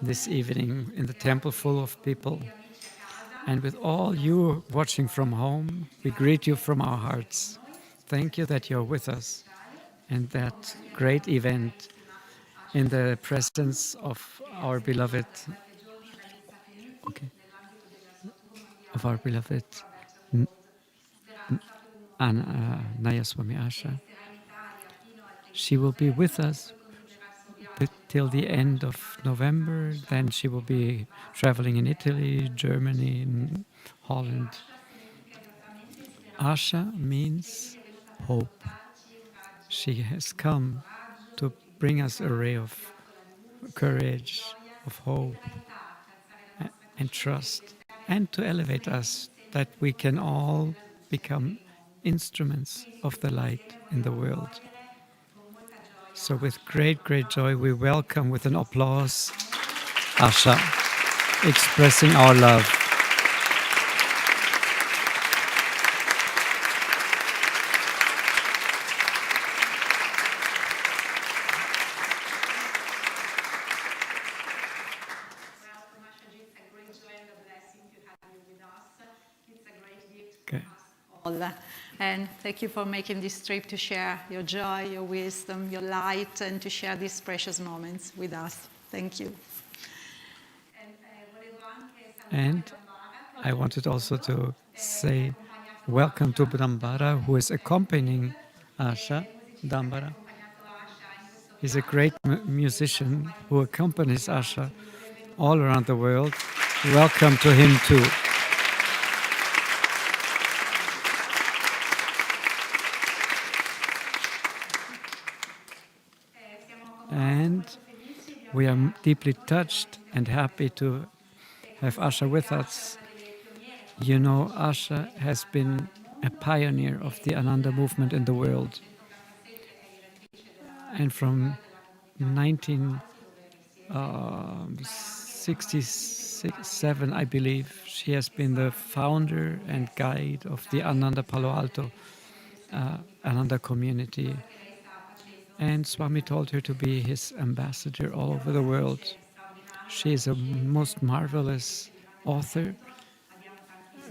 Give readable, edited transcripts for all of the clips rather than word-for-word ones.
this evening in the temple full of people. And with all you watching from home, we greet you from our hearts. Thank you that you're with us in that great event in the presence of our beloved, of our beloved Nayaswami Asha. She will be with us till the end of November. Then she will be traveling in Italy, Germany, and Holland. Asha means hope. She has come to bring us a ray of courage, of hope, and trust, and to elevate us that we can all become instruments of the light in the world. So with great, great joy, we welcome with an applause Asha, expressing our love. Okay. And thank you for making this trip to share your joy, your wisdom, your light, and to share these precious moments with us. Thank you. And I wanted also to say welcome to Dambara, who is accompanying Asha. Dambara is a great musician who accompanies Asha all around the world. Welcome to him too. And we are deeply touched and happy to have Asha with us. You know, Asha has been a pioneer of the Ananda movement in the world. And from 1967, I believe, she has been the founder and guide of the Ananda Palo Alto Ananda community. And Swami told her to be his ambassador all over the world. She is a most marvelous author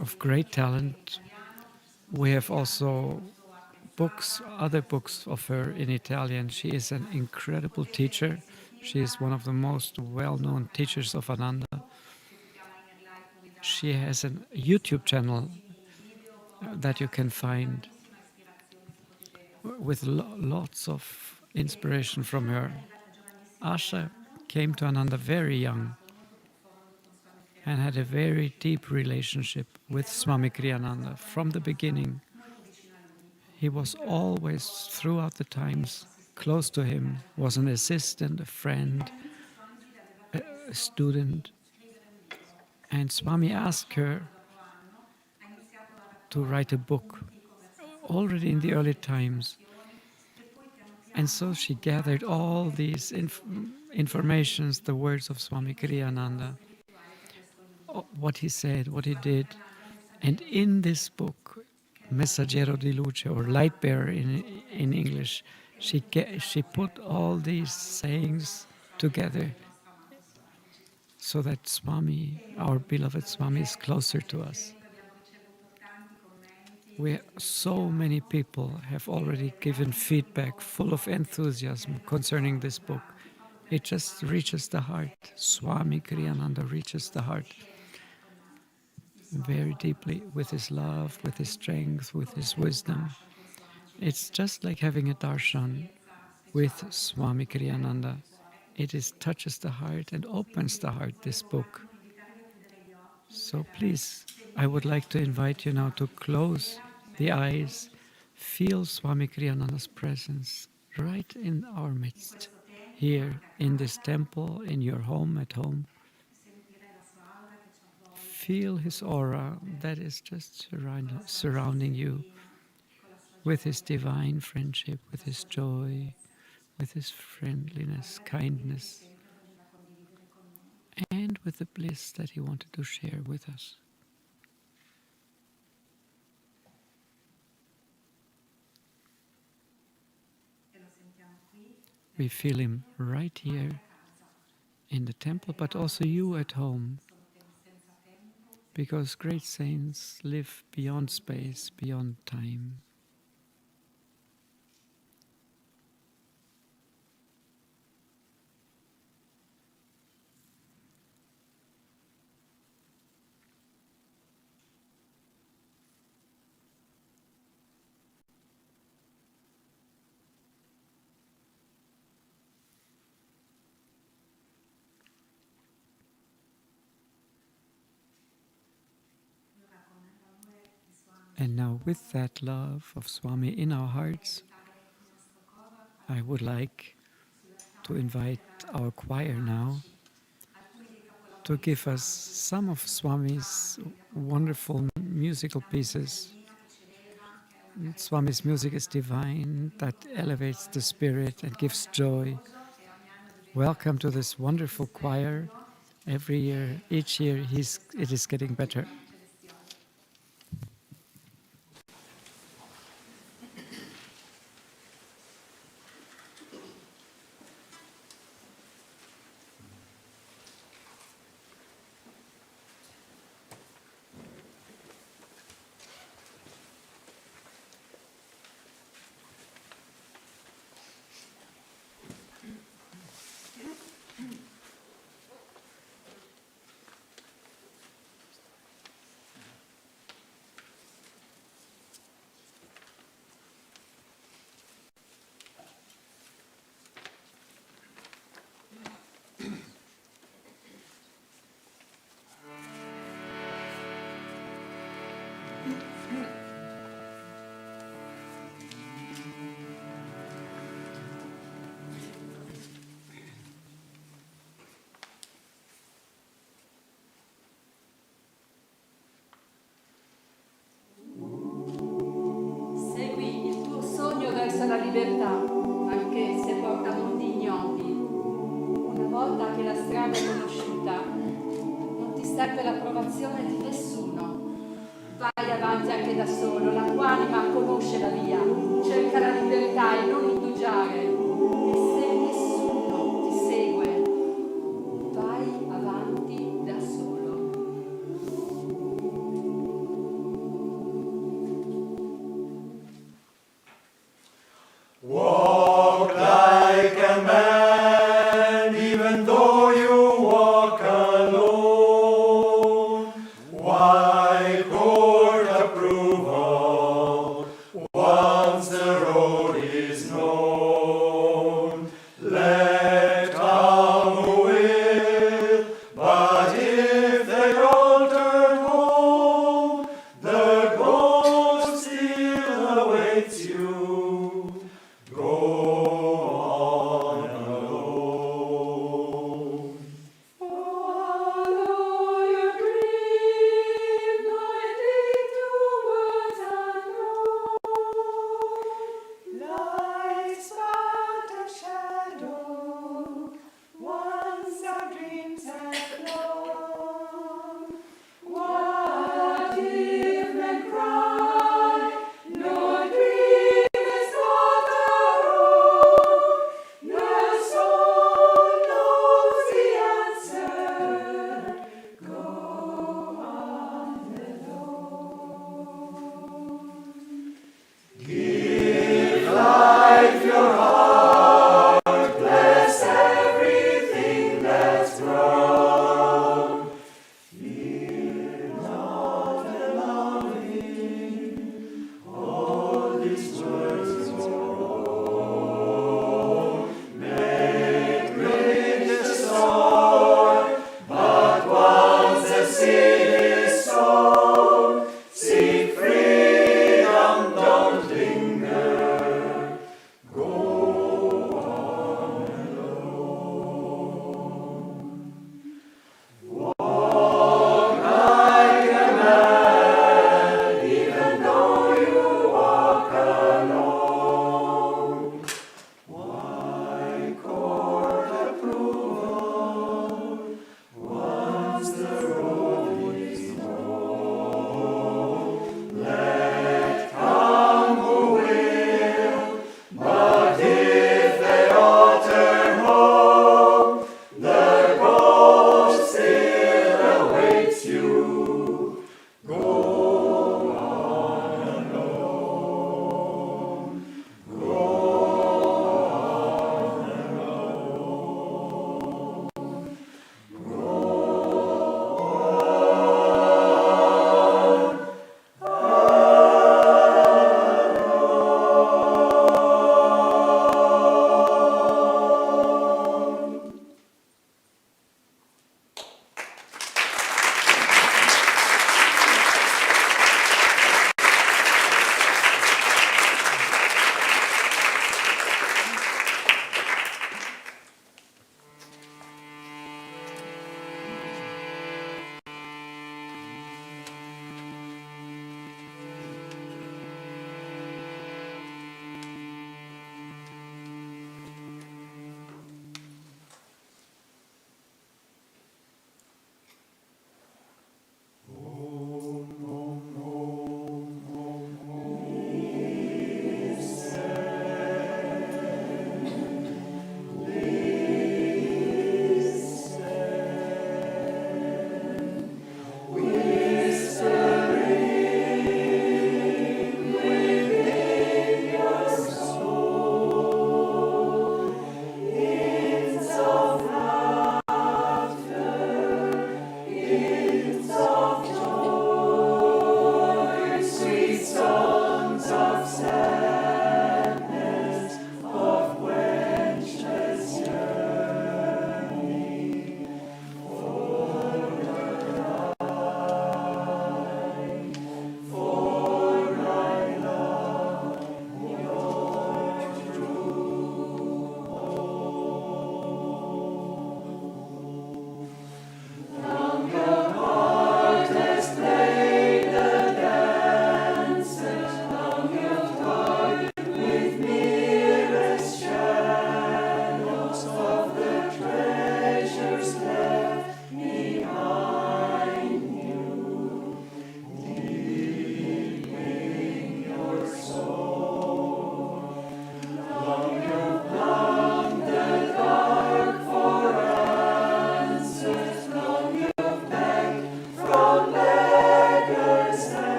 of great talent. We have also other books of her in Italian. She is an incredible teacher. She is one of the most well-known teachers of Ananda. She has a YouTube channel that you can find with lots of inspiration from her. Asha came to Ananda very young and had a very deep relationship with Swami Kriyananda from the beginning. He was always, throughout the times, close to him, was an assistant, a friend, a student. And Swami asked her to write a book already in the early times. And so she gathered all these informations, the words of Swami Kriyananda, what he said, what he did. And in this book, Messaggero di Luce, or Light Bearer in English, she put all these sayings together so that Swami, our beloved Swami, is closer to us. So many people have already given feedback full of enthusiasm concerning this book. It just reaches the heart. Swami Kriyananda reaches the heart very deeply with his love, with his strength, with his wisdom. It's just like having a darshan with Swami Kriyananda. It touches the heart and opens the heart, this book. So please, I would like to invite you now to close the eyes, feel Swami Kriyananda's presence right in our midst, here in this temple, in your home, at home. Feel his aura that is just surrounding you with his divine friendship, with his joy, with his friendliness, kindness, and with the bliss that he wanted to share with us. We feel him right here in the temple, but also you at home. Because great saints live beyond space, beyond time. And now, with that love of Swami in our hearts, I would like to invite our choir now to give us some of Swami's wonderful musical pieces. Swami's music is divine, that elevates the spirit and gives joy. Welcome to this wonderful choir. Every year, each year, it is getting better. Verso la libertà, anche se porta mondi ignoti. Una volta che la strada è conosciuta, non ti serve l'approvazione di nessuno. Vai avanti anche da solo, la tua anima conosce la via, cerca la libertà e non indugiare. E se nessuno ti segue, vai avanti da solo. Walk like a man, even though you walk alone. Why court approval once the road is known?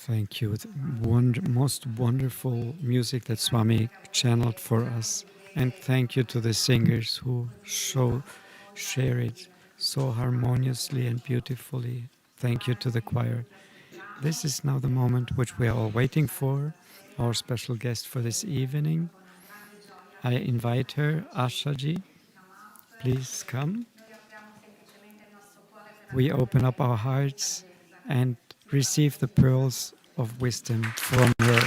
Thank you. Most wonderful music that Swami channeled for us. And thank you to the singers who share it so harmoniously and beautifully. Thank you to the choir. This is now the moment which we are all waiting for, our special guest for this evening. I invite her, Ashaji. Please come. We open up our hearts and receive the pearls of wisdom from her.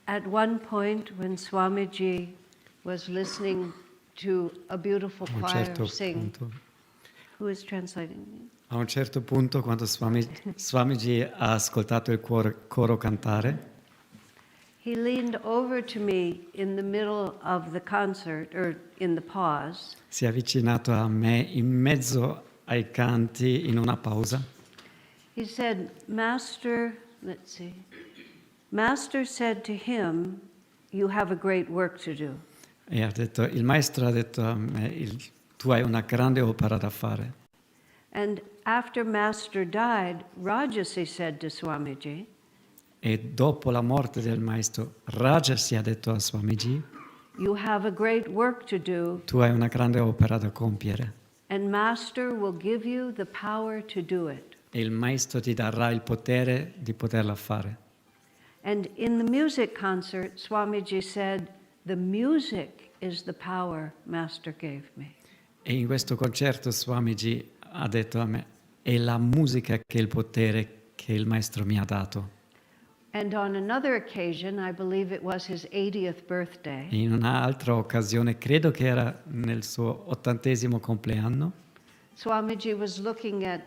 At one point, when Swamiji was listening to a beautiful choir sing, who is translating? A un certo punto, quando Swamiji ha ascoltato il coro cantare, he leaned over to me in the middle of the concert, or in the pause. Si è avvicinato a me in mezzo ai canti, in una pausa. He said, Master said to him, you have a great work to do. E ha detto, il maestro ha detto a me, tu hai una grande opera da fare. And after Master died, Rajasi said to Swamiji, E dopo la morte del maestro, Rajasi ha detto a Swamiji, you have a great work to do, tu hai una grande opera da compiere. and Master will give you the power to do it. E il maestro ti darà il potere di poterla fare. And in the music concert, Swamiji said, the music is the power Master gave me. E in questo concerto Swamiji ha detto a me, è la musica che è il potere che il maestro mi ha dato. And on another occasion, I believe it was his 80th birthday, E in un'altra occasione, credo che era nel suo 80° compleanno, Swamiji was looking at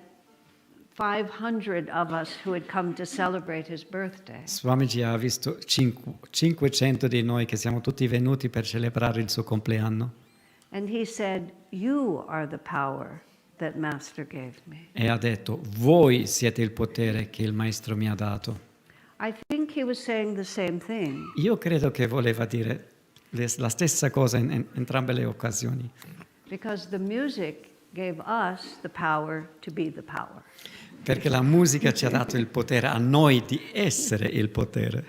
500 of us who had come to celebrate his birthday. Swamiji ha visto 500 di noi che siamo tutti venuti per celebrare il suo compleanno. And he said, you are the power that Master gave me. E ha detto, voi siete il potere che il maestro mi ha dato. I think he was saying the same thing, Io credo che voleva dire la stessa cosa in entrambe le occasioni, because the music gave us the power to be the power. perché la musica ci ha dato il potere a noi di essere il potere.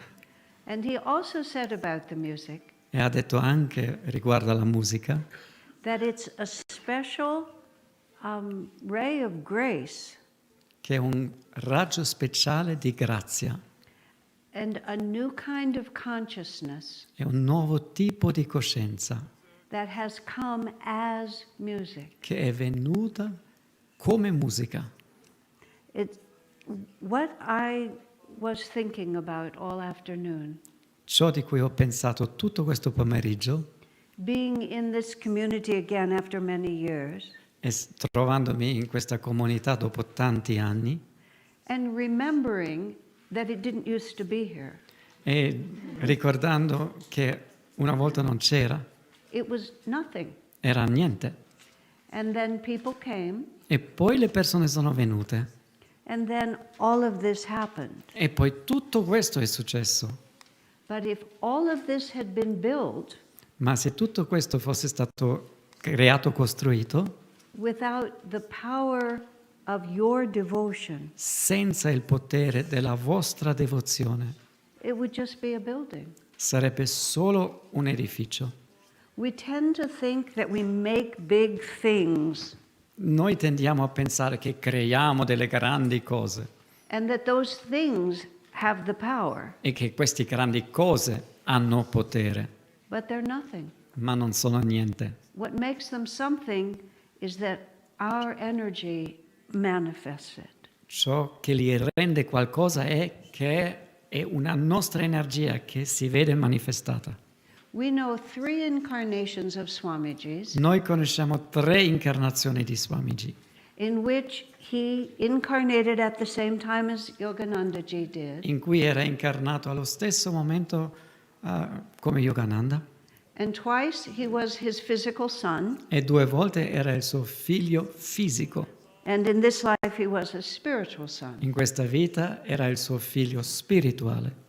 And he also said about the music E ha detto anche riguardo alla musica that it's a special ray of grace che è un raggio speciale di grazia, and a new kind of consciousness è un nuovo tipo di coscienza that has come as music. che è venuta come musica. What I was thinking about all afternoon, Ciò di cui ho pensato tutto questo pomeriggio, being in this community again after many years, e trovandomi in questa comunità dopo tanti anni, and remembering that it didn't used to be here. e ricordando che una volta non c'era, It was nothing. era niente. And then people came, E poi le persone sono venute. and then all of this happened. E poi tutto questo è successo. But if all of this had been built Ma se tutto questo fosse stato creato, costruito, without the power of your devotion, senza il potere della vostra devozione, it would just be a building. sarebbe solo un edificio. We tend to think that we make big things Noi tendiamo a pensare che creiamo delle grandi cose and that those things have the power, e che queste grandi cose hanno potere, but they're nothing. ma non sono niente. What makes them something is that our energy manifests it. Ciò che li rende qualcosa è che è una nostra energia che si vede manifestata. We know 3 incarnations of Swamiji's Noi conosciamo 3 incarnazioni di Swamiji, in which he incarnated at the same time as Yoganandaji did, in cui era incarnato allo stesso momento come Yogananda, And twice he was his physical son, e 2 volte era il suo figlio fisico. and in this life he was a spiritual son. In questa vita era il suo figlio spirituale.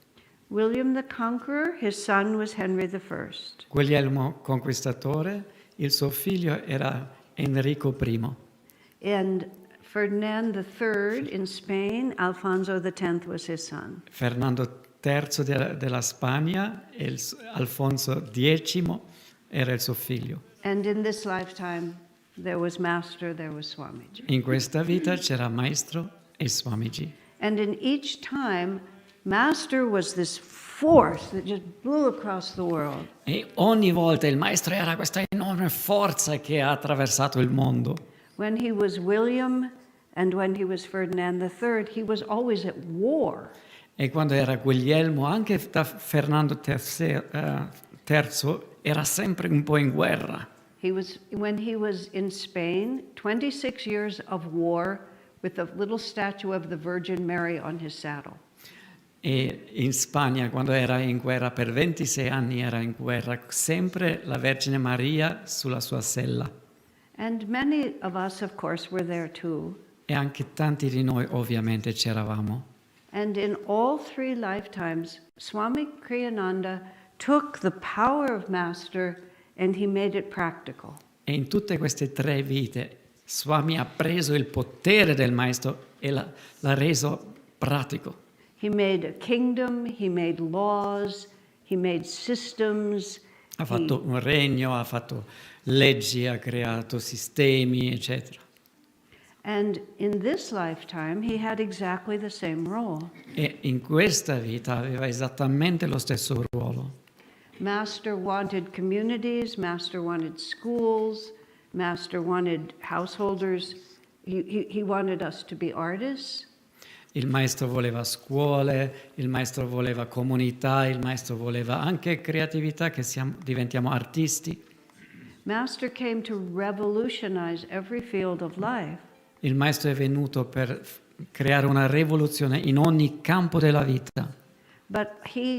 William the Conqueror, his son was Henry I. Guglielmo Conquistatore, il suo figlio era Enrico I. And Ferdinand III in Spain, Alfonso X was his son. Fernando III della Spagna e Alfonso X era il suo figlio. And in this lifetime, there was Master, there was Swamiji. In questa vita c'era Maestro e Swamiji. And in each time, Master was this force that just blew across the world. E ogni volta il Maestro era questa enorme forza che ha attraversato il mondo. When he was William and when he was Ferdinand III, he was always at war. E quando era Guglielmo, anche da Fernando III, era sempre un po' in guerra. When he was in Spain, 26 years of war with a little statue of the Virgin Mary on his saddle. E in Spagna, quando era in guerra, per 26 anni era in guerra, sempre la Vergine Maria sulla sua sella. And many of us, of course, were there too. E anche tanti di noi ovviamente c'eravamo. And in all 3 lifetimes, Swami Kriyananda took the power of Master and he made it practical. E in tutte queste 3 vite, Swami ha preso il potere del Maestro e l'ha reso pratico. He made a kingdom, he made laws, he made systems. Ha fatto un regno, ha fatto leggi, ha creato sistemi, eccetera. And in this lifetime, he had exactly the same role. E in questa vita aveva esattamente lo stesso ruolo. Master wanted communities, Master wanted schools, Master wanted householders. He wanted us to be artists. Il Maestro voleva scuole, il Maestro voleva comunità, il Maestro voleva anche creatività, che diventiamo artisti. Master came to revolutionize every field of life. Il Maestro è venuto per creare una rivoluzione in ogni campo della vita. But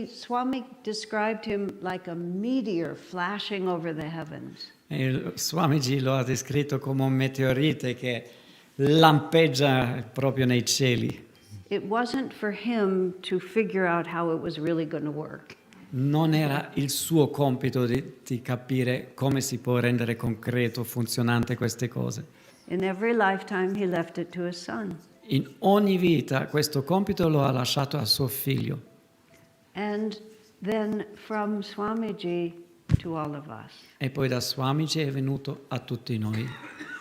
Swami described him like a meteor flashing over the heavens. E il Swamiji lo ha descritto come un meteorite che lampeggia proprio nei cieli. It wasn't for him to figure out how it was really going to work. Non era il suo compito di capire come si può rendere concreto, funzionante queste cose. In every lifetime, he left it to his son. In ogni vita questo compito lo ha lasciato a suo figlio. And then from Swamiji to all of us. E poi da Swamiji è venuto a tutti noi.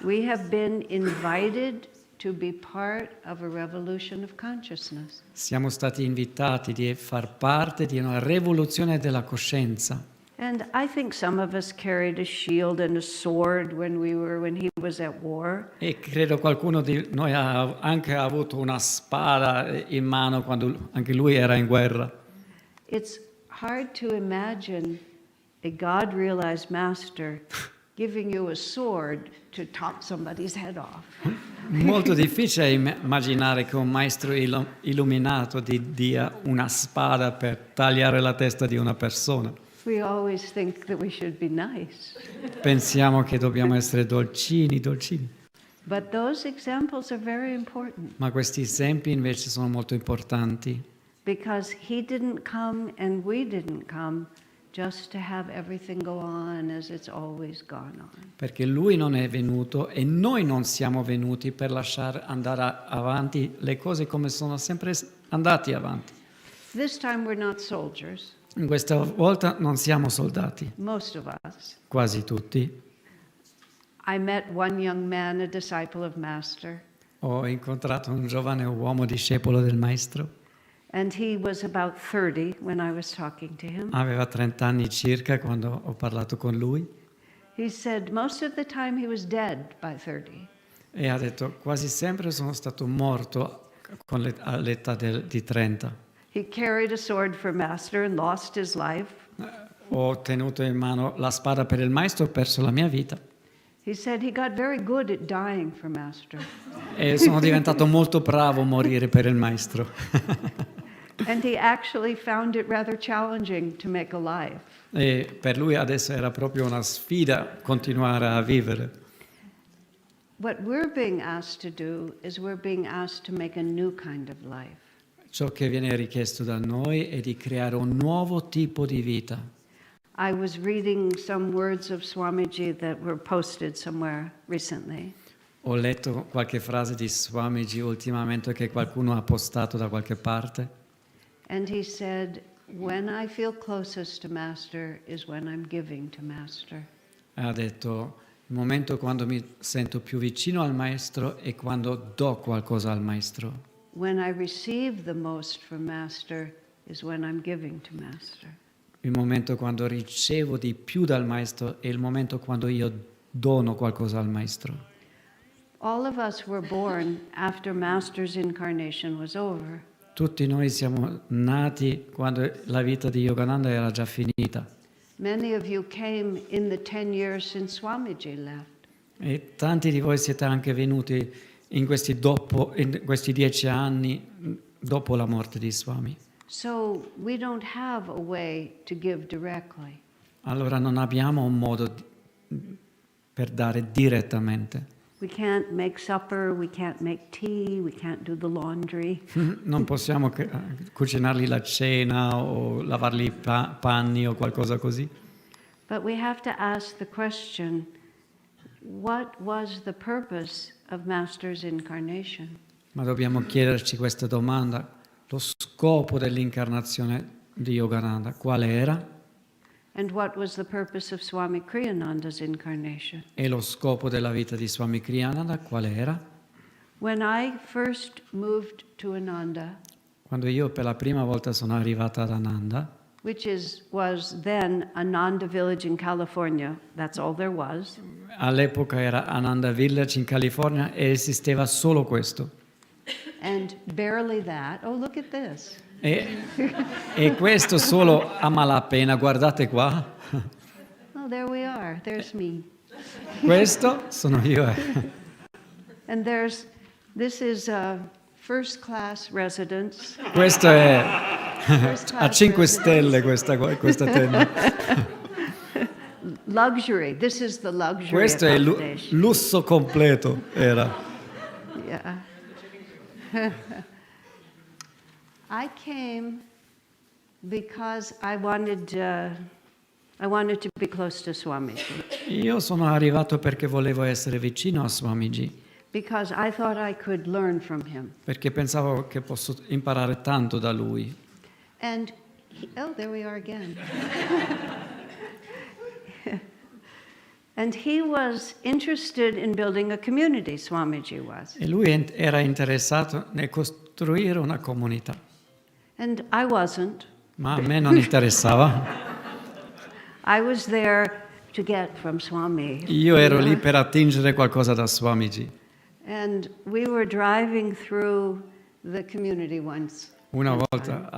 We have been invited to be part of a revolution of consciousness. Siamo stati invitati di far parte di una rivoluzione della coscienza. And I think some of us carried a shield and a sword when he was at war. E credo qualcuno di noi ha anche avuto una spada in mano quando anche lui era in guerra. It's hard to imagine a God-realized master giving you a sword to top somebody's head off. Molto difficile immaginare che un maestro illuminato ti dia una spada per tagliare la testa di una persona. We always think that we should be nice. Pensiamo che dobbiamo essere dolcini. But those examples are very important. Ma questi esempi invece sono molto importanti. Because he didn't come and we didn't come just to have everything go on as it's always gone on. Perché lui non è venuto e noi non siamo venuti per lasciare andare avanti le cose come sono sempre andate avanti. This time we're not soldiers. In questa volta non siamo soldati, Most of us. quasi tutti. I met one young man, a disciple of Master, Ho incontrato un giovane uomo discepolo del Maestro. and he was about 30 when I was talking to him. Aveva 30 anni circa quando ho parlato con lui He said most of the time he was dead by 30. e ha detto quasi sempre sono stato morto all'età di 30. He carried a sword for Master and lost his life. Ho tenuto in mano la spada per il Maestro, ho perso la mia vita He said he got very good at dying for Master. e sono diventato molto bravo a morire per il Maestro. And he actually found it rather challenging to make a life. E per lui adesso era proprio una sfida continuare a vivere. What we're being asked to do is we're being asked to make a new kind of life. Ciò che viene richiesto da noi è di creare un nuovo tipo di vita. I was reading some words of Swamiji that were posted somewhere recently. Ho letto qualche frase di Swamiji ultimamente che qualcuno ha postato da qualche parte. And he said, when I feel closest to Master is when I'm giving to Master. Ha detto, il momento quando mi sento più vicino al Maestro è quando do qualcosa al Maestro. When I receive the most from Master is when I'm giving to Master. Il momento quando ricevo di più dal Maestro è il momento quando io dono qualcosa al Maestro. All of us were born after Master's incarnation was over. Tutti noi siamo nati quando la vita di Yogananda era già finita. Many of you came in the 10 years since Swamiji left. E tanti di voi siete anche venuti in questi 10 anni dopo la morte di Swami. So we don't have a way to give directly. Allora non abbiamo un modo per dare direttamente. We can't make supper, we can't make tea, we can't do the laundry. Non possiamo cucinargli la cena o lavargli i panni o qualcosa così. But we have to ask the question, what was the purpose of Master's incarnation? Ma dobbiamo chiederci questa domanda. Lo scopo dell'incarnazione di Yogananda quale era? And what was the purpose of Swami Kriyananda's incarnation? E lo scopo della vita di Swami Kriyananda quale era? When I first moved to Ananda, Quando io per la prima volta sono arrivata ad Ananda, which was then Ananda Village in California, that's all there was. all'epoca era Ananda Village in California e esisteva solo questo. And barely that. Oh, look at this. E questo solo a malapena, guardate qua. Oh, there we are. There's me. Questo sono io. And this is a first class residence. Questo è First a class 5 residence. stelle questa tenda. Luxury. This is the luxury Questo è accommodation. lusso completo, era. Yeah. I came because I wanted to be close to Swamiji. Io sono arrivato perché volevo essere vicino a Swamiji, Because I thought I could learn from him. perché pensavo che posso imparare tanto da lui. And there we are again. And he was interested in building a community, Swamiji was. E lui era interessato nel costruire una comunità, And I wasn't. ma a me non interessava. I was there to get from Swami. Io ero lì per attingere qualcosa da Swamiji. And we were driving through the community once. Una volta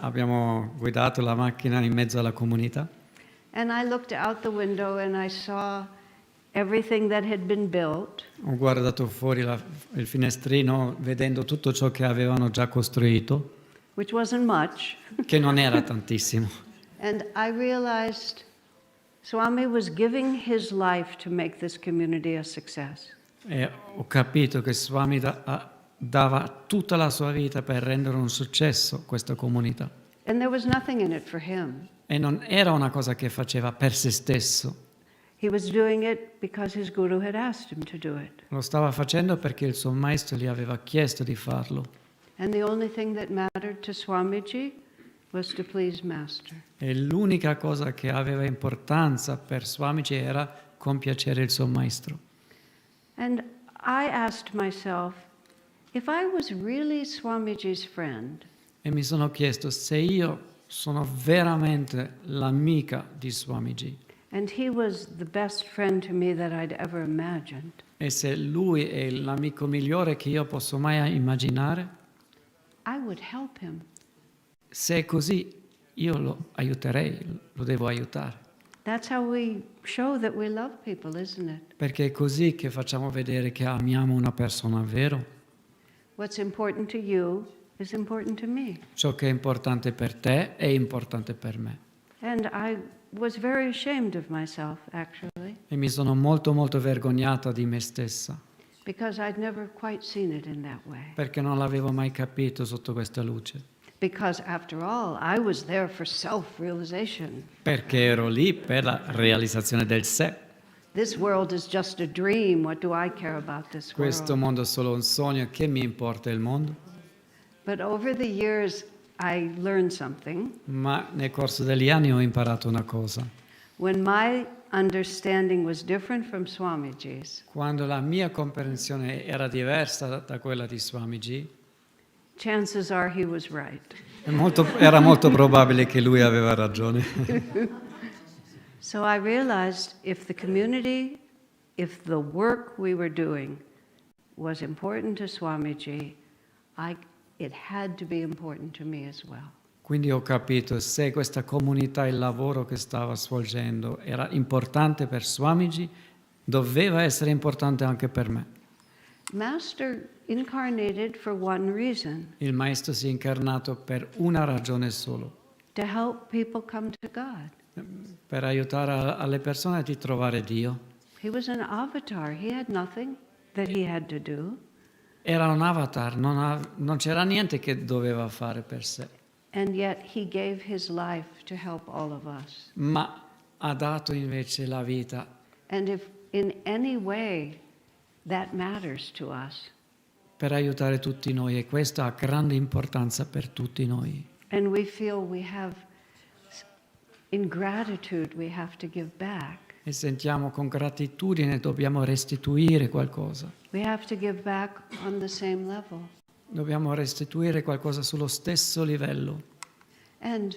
abbiamo guidato la macchina in mezzo alla comunità And I looked out the window and I saw everything that had been built. ho guardato fuori il finestrino vedendo tutto ciò che avevano già costruito, Which wasn't much. che non era tantissimo. And I realized Swami was giving his life to make this community a success. E ho capito che Swami dava tutta la sua vita per rendere un successo questa comunità. And there was nothing in it for him. E non era una cosa che faceva per se stesso. He was doing it because his guru had asked him to do it. Lo stava facendo perché il suo maestro gli aveva chiesto di farlo. And the only thing that mattered to Swamiji was to please Master. E l'unica cosa che aveva importanza per Swamiji era compiacere il suo maestro. And I asked myself, if I was really Swamiji's friend, E mi sono chiesto se io sono veramente l'amica di Swamiji and he was the best friend to me that I'd ever imagined, e se lui è l'amico migliore che io posso mai immaginare, I would help him. se è così io lo aiuterei, lo devo aiutare. That's how we show that we love people, isn't it? Perché è così che facciamo vedere che amiamo una persona, vero? What's important to you is important to me. Ciò che è importante per te è importante per me. And I was very ashamed of myself, actually, E mi sono molto molto vergognata di me stessa, because I'd never quite seen it in that way. perché non l'avevo mai capito sotto questa luce. Because after all, I was there for self-realization. Perché ero lì per la realizzazione del sé. This world is just a dream. What do I care about this Questo world? mondo è solo un sogno, che mi importa il mondo? But over the years, I learned something. Ma nel corso degli anni ho imparato una cosa. When my understanding was different from Swamiji's, Quando la mia comprensione era diversa da quella di Swamiji, chances are he was right. era molto probabile che lui aveva ragione. So I realized if the community, if the work we were doing was important to Swamiji, it had to be important to me as well. Quindi ho capito, se questa comunità, il lavoro che stava svolgendo era importante per Swamiji, doveva essere importante anche per me. Master incarnated for one reason, Il Maestro si è incarnato per una ragione solo, to help people come to God. per aiutare alle persone a trovare Dio. He was an avatar. He had nothing that he had to do. Era un avatar, non c'era niente che doveva fare per sé, And yet he gave his life to help all of us. ma ha dato invece la vita. And if in any way that matters to us, Per aiutare tutti noi, e questo ha grande importanza per tutti noi. and we feel we have, in gratitude, we have to give back. E sentiamo con gratitudine dobbiamo restituire qualcosa. We have to give back on the same level. Dobbiamo restituire qualcosa sullo stesso livello. And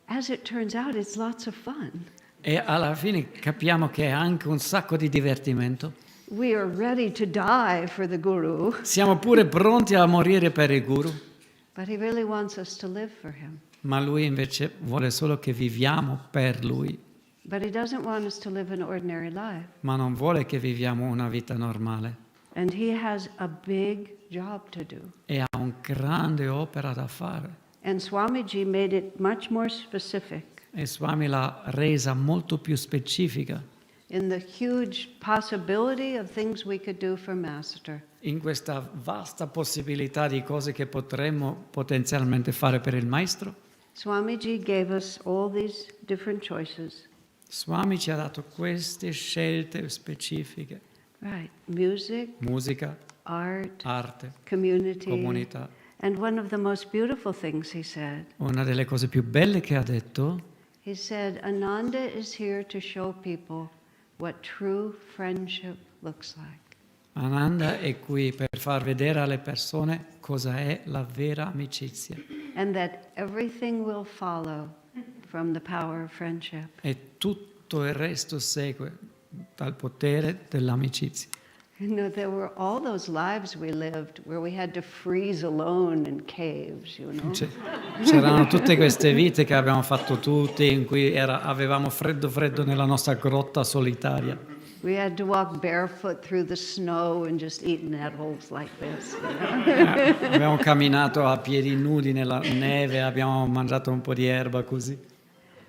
as it turns out, it's lots of fun. E alla fine capiamo che è anche un sacco di divertimento. We are ready to die for the Guru, Siamo pure pronti a morire per il Guru, but he really wants us to live for him. ma lui invece vuole solo che viviamo per lui, But he doesn't want us to live an ordinary life. ma non vuole che viviamo una vita normale. And he has a big job to do. E ha un grande opera da fare. And Swamiji made it much more specific E Swami l'ha resa molto più specifica in the huge possibility of things we could do for Master. in questa vasta possibilità di cose che potremmo potenzialmente fare per il Maestro. Swamiji gave us all these different choices. Swami ci ha dato queste scelte specifiche: Right. Music, musica, art, arte, community. comunità. And one of the most beautiful things he said, Una delle cose più belle che ha detto, he said, Ananda is here to show people what true friendship looks like. Ananda è qui per far vedere alle persone cosa è la vera amicizia. And that everything will follow from the power of friendship. E tutto il resto segue dal potere dell'amicizia. You know, there were all those lives we lived where we had to freeze alone in caves, you know. C'erano tutte queste vite che abbiamo fatto tutti, in cui avevamo freddo nella nostra grotta solitaria. We had to walk barefoot through the snow and just eat nettles like this. You know? Abbiamo camminato a piedi nudi nella neve, abbiamo mangiato un po' di erba così.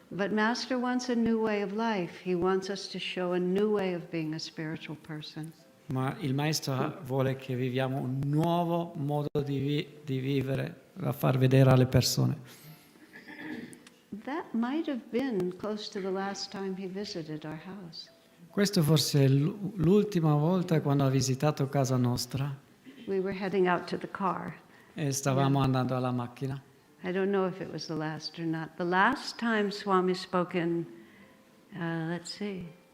But Master wants a new way of life. He wants us to show a new way of being a spiritual person. Ma il Maestro vuole che viviamo un nuovo modo di vivere, da far vedere alle persone. That might have been close to the last time he visited our house. Questo forse è l'ultima volta quando ha visitato casa nostra We were heading out to the car. e stavamo andando alla macchina. I don't know if it was the last or not. The last time Swami spoke in,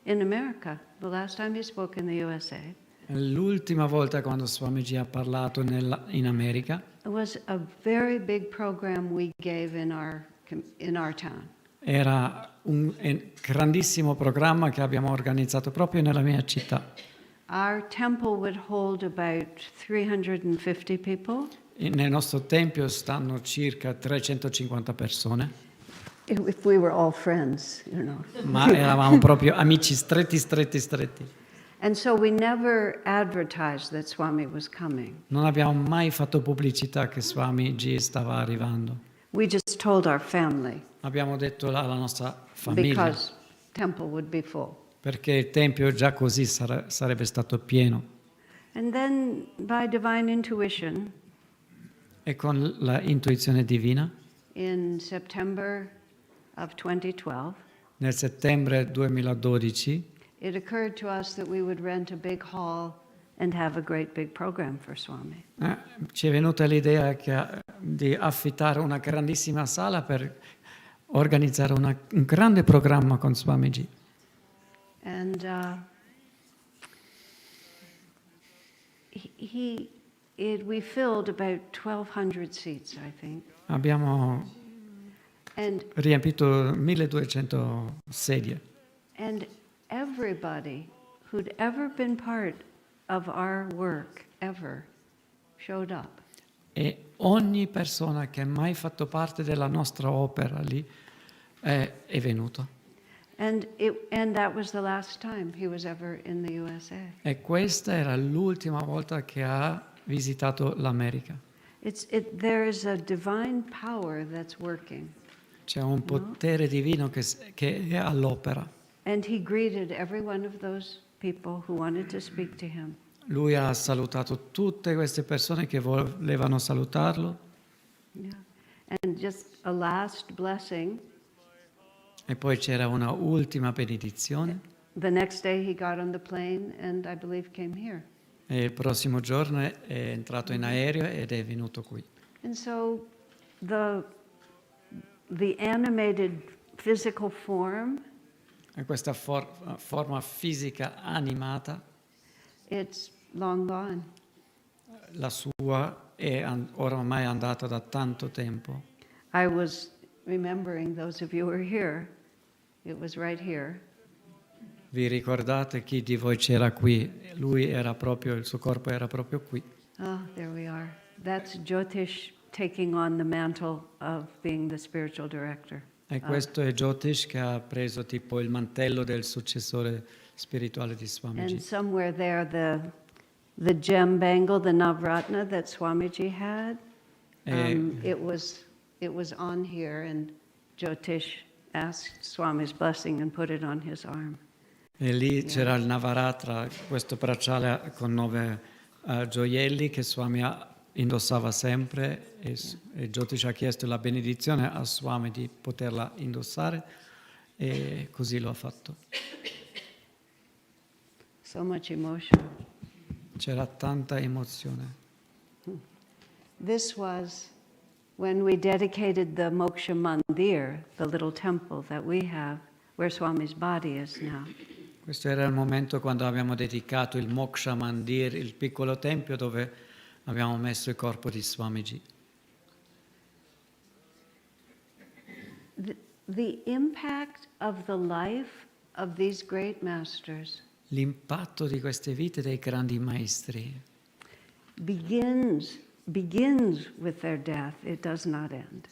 in America. The last time he spoke in the USA. L'ultima volta quando Swamiji ha parlato in America It was a very big program we gave in our town. era un grandissimo programma che abbiamo organizzato proprio nella mia città. Our temple would hold about 350 people. Nel nostro tempio stanno circa 350 persone, If we were all friends, you know. ma eravamo proprio amici stretti. And so we never advertised that Swami was coming. Non abbiamo mai fatto pubblicità che Swamiji stava arrivando. We just told our family Abbiamo detto alla nostra famiglia, because temple would be full. perché il tempio già così sarebbe stato pieno. And then by divine intuition, E con la intuizione divina, in September of 2012, nel settembre 2012, it occurred to us that we would rent a big hall and have a great big program for Swami. ci è venuta l'idea di affittare una grandissima sala per organizzare un grande programma con Swamiji. And we filled about 1,200 seats, I think. Abbiamo And riempito 1200 sedie. And everybody who'd ever been part of our work, ever, showed up. E ogni persona che ha mai fatto parte della nostra opera lì è venuto. And that was the last time he was ever in the USA. E questa era l'ultima volta che ha visitato l'America. There is a divine power that's working. C'è un potere divino che è all'opera. And he greeted every one of those people who wanted to speak to him. Lui ha salutato tutte queste persone che volevano salutarlo. Yeah. And just a last blessing. E poi c'era una ultima benedizione. The next day he got on the plane and I believe came here. E il prossimo giorno è entrato in aereo ed è venuto qui. And so the animated physical form, E questa forma fisica animata, it's long gone. la sua è ormai andata da tanto tempo. I was remembering, those of you who were here, it was right here. Vi ricordate chi di voi c'era qui? Lui era proprio, il suo corpo era proprio qui. Oh, there we are. That's Jyotish taking on the mantle of being the spiritual director. E questo è Jyotish che ha preso tipo il mantello del successore spirituale di And Swamiji. somewhere there, the gem bangle, the 𝗪𝗚𝗏 that Swamiji had, it was on here, and Jyotish asked Swami's blessing and put it on his arm. E lì c'era il 𝗪𝗏𝗏, questo bracciale con 9 gioielli che Swami indossava sempre e Jyotish ha chiesto la benedizione a Swami di poterla indossare e così lo ha fatto. So much emotion. C'era tanta emozione. This was when we dedicated the Moksha Mandir, the little temple that we have, where Swami's body is now. Questo era il momento quando abbiamo dedicato il Moksha Mandir, il piccolo tempio dove abbiamo messo il corpo di Swamiji. The impact of the life of these great masters L'impatto di queste vite dei grandi maestri begins with their death. It does not end.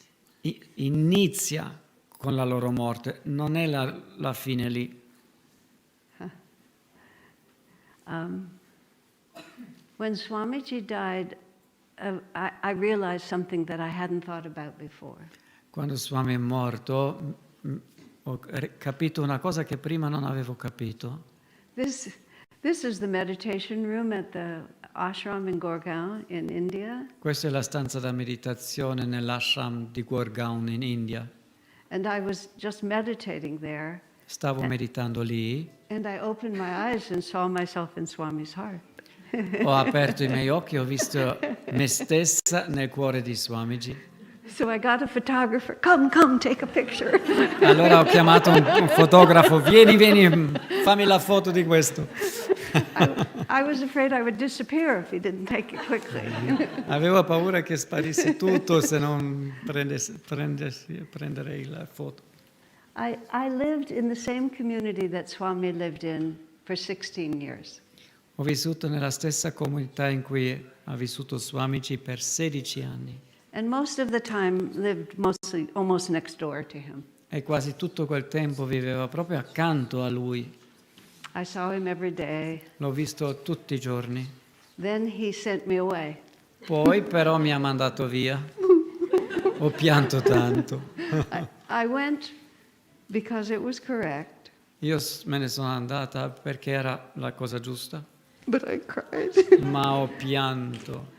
inizia con la loro morte, non è la fine lì. When Swamiji died, I realized something that I hadn't thought about before. Quando Swami è morto, ho capito una cosa che prima non avevo capito. This is the meditation room at the ashram in Gurgaon in India. Questa è la stanza da meditazione nell'ashram di Gurgaon in India. And I was just meditating there. Stavo meditando lì. And I opened my eyes and saw myself in Swami's heart. Ho aperto i miei occhi e ho visto me stessa nel cuore di Swamiji. So I got a photographer. Come, take a picture. Allora ho chiamato un fotografo. Vieni, fammi la foto di questo. I was afraid I would disappear if he didn't take it quickly. Avevo paura che sparisse tutto se non prenderei la foto. I lived in the same community that Swami lived in for 16 years. Ho vissuto nella stessa comunità in cui ha vissuto Swamiji per 16 anni. And most of the time lived mostly almost next door to him. E quasi tutto quel tempo viveva proprio accanto a lui. I saw him every day. L'ho visto tutti i giorni. Then he sent me away. Poi però mi ha mandato via. Ho pianto tanto. I went because it was correct, Io me ne sono andata perché era la cosa giusta, but I cried. ma ho pianto.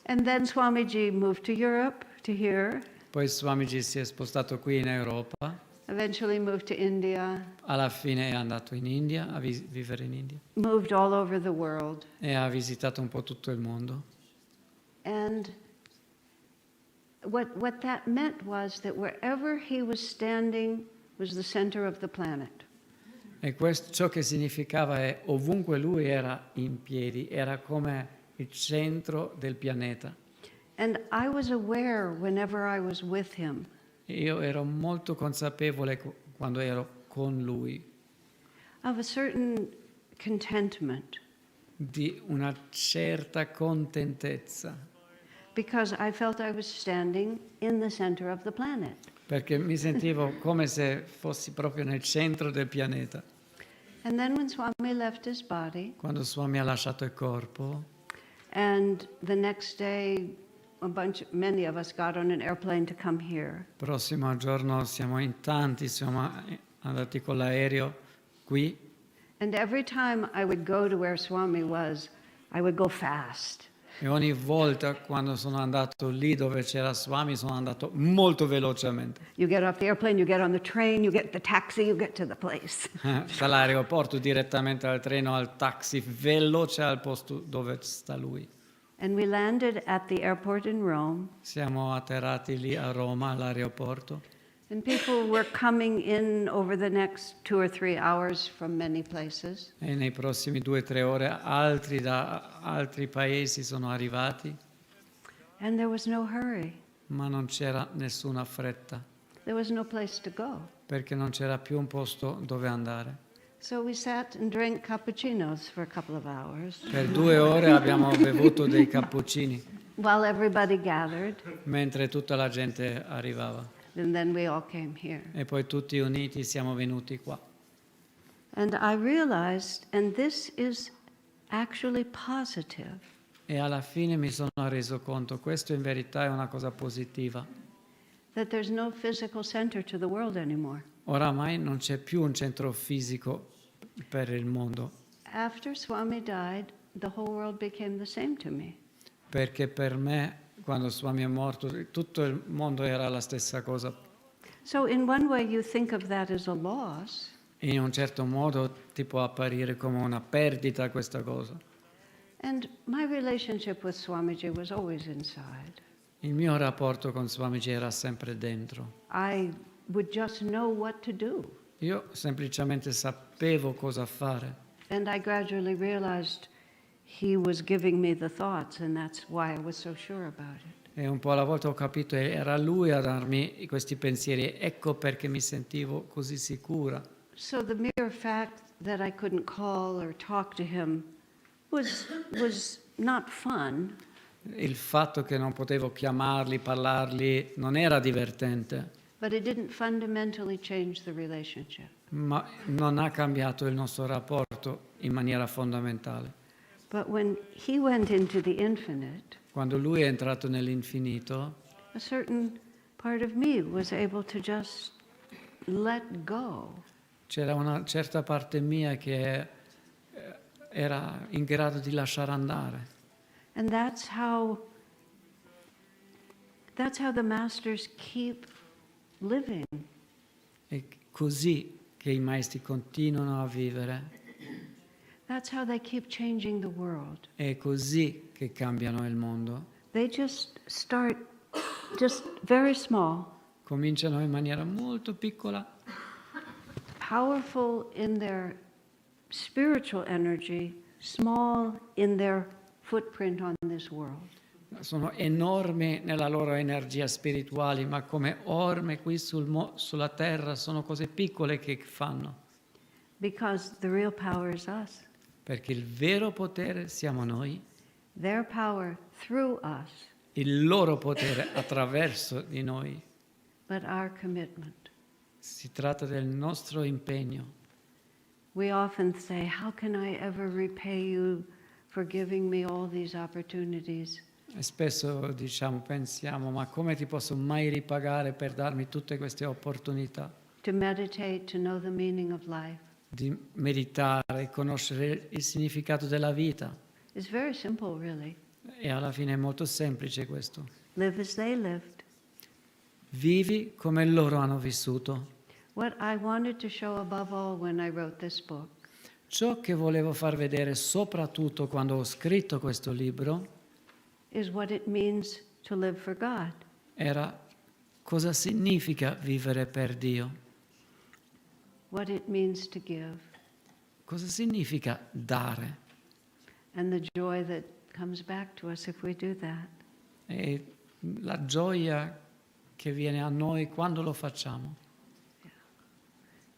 And then Swamiji moved to Europe, to here, Poi Swamiji si è spostato qui in Europa, eventually moved to India, alla fine è andato in India, a vivere in India, moved all over the world. e ha visitato un po' tutto il mondo. And what that meant was that wherever he was standing was the center of the planet. E ciò che significava è ovunque lui era in piedi, era come il centro del pianeta. And I was aware whenever I was with him Io ero molto consapevole quando ero con lui of a certain contentment, di una certa contentezza, because I felt I was standing in the center of the planet. perché mi sentivo come se fossi proprio nel centro del pianeta. And then when Swami left his body, Quando Swami ha lasciato il corpo, and the next day many of us got on an airplane to come here. prossimo giorno siamo in tanti, siamo andati con l'aereo qui, And every time I would go to where Swami was, I would go fast. e ogni volta quando sono andato lì dove c'era Swami sono andato molto velocemente. You get off the airplane, you get on the train, you get the taxi, you get to the place. Dall'aeroporto direttamente al treno, al taxi, veloce al posto dove sta lui. And we landed at the airport in Rome, Siamo atterrati lì a Roma, all'aeroporto, and people were coming in over the next 2 or 3 hours from many places. e nei prossimi 2 o 3 ore altri da altri paesi sono arrivati, And there was no hurry. ma non c'era nessuna fretta, There was no place to go. perché non c'era più un posto dove andare. So we sat and drank cappuccinos for a couple of hours Per 2 ore abbiamo bevuto dei cappuccini, while everybody gathered, mentre tutta la gente arrivava. and then we all came here. E poi tutti uniti siamo venuti qua. And I realized, and this is actually positive, E alla fine mi sono reso conto, questo in verità è una cosa positiva. that there's no physical center to the world anymore. Oramai non c'è più un centro fisico per il mondo, After Swami died, the whole world became the same to me. perché per me, quando Swami è morto, tutto il mondo era la stessa cosa. So in one way you think of that as a loss, E in un certo modo ti può apparire come una perdita questa cosa. and my relationship with Swamiji was always inside. Il mio rapporto con Swamiji era sempre dentro. I would just know what to do. Io semplicemente sapevo cosa fare. And I gradually realized he was giving me the thoughts, and that's why I was so sure about it. E un po' alla volta ho capito, era lui a darmi questi pensieri. Ecco perché mi sentivo così sicura. So the mere fact that I couldn't call or talk to him was not fun, Il fatto che non potevo chiamarli, parlarli, non era divertente, but it didn't fundamentally change the relationship. ma non ha cambiato il nostro rapporto in maniera fondamentale. But when he went into the infinite, Quando lui è entrato nell'infinito, a certain part of me was able to just let go. c'era una certa parte mia che era in grado di lasciare andare. And that's how the masters keep living. È così che i maestri continuano a vivere. That's how they keep changing the world. È così che cambiano il mondo. They just start just very small, Cominciano in maniera molto piccola, powerful in their spiritual energy, small in their footprint on this world. sono enormi nella loro energia spirituale, ma come orme qui sulla terra sono cose piccole che fanno. Because the real power is us. Perché il vero potere siamo noi, Their power through us, il loro potere attraverso di noi. but our commitment. Si tratta del nostro impegno. We often say, how can I ever repay you for giving me all these opportunities? E spesso pensiamo, ma come ti posso mai ripagare per darmi tutte queste opportunità? To meditate, to know the meaning of life. Di meditare, conoscere il significato della vita. It's very simple, really. E alla fine è molto semplice questo. Live as they lived. Vivi come loro hanno vissuto. What I wanted to show above all when I wrote this book Ciò che volevo far vedere soprattutto quando ho scritto questo libro is what it means to live for God. era cosa significa vivere per Dio, What it means to give, cosa significa dare and the joy that comes back to us if we do that. e la gioia che viene a noi quando lo facciamo.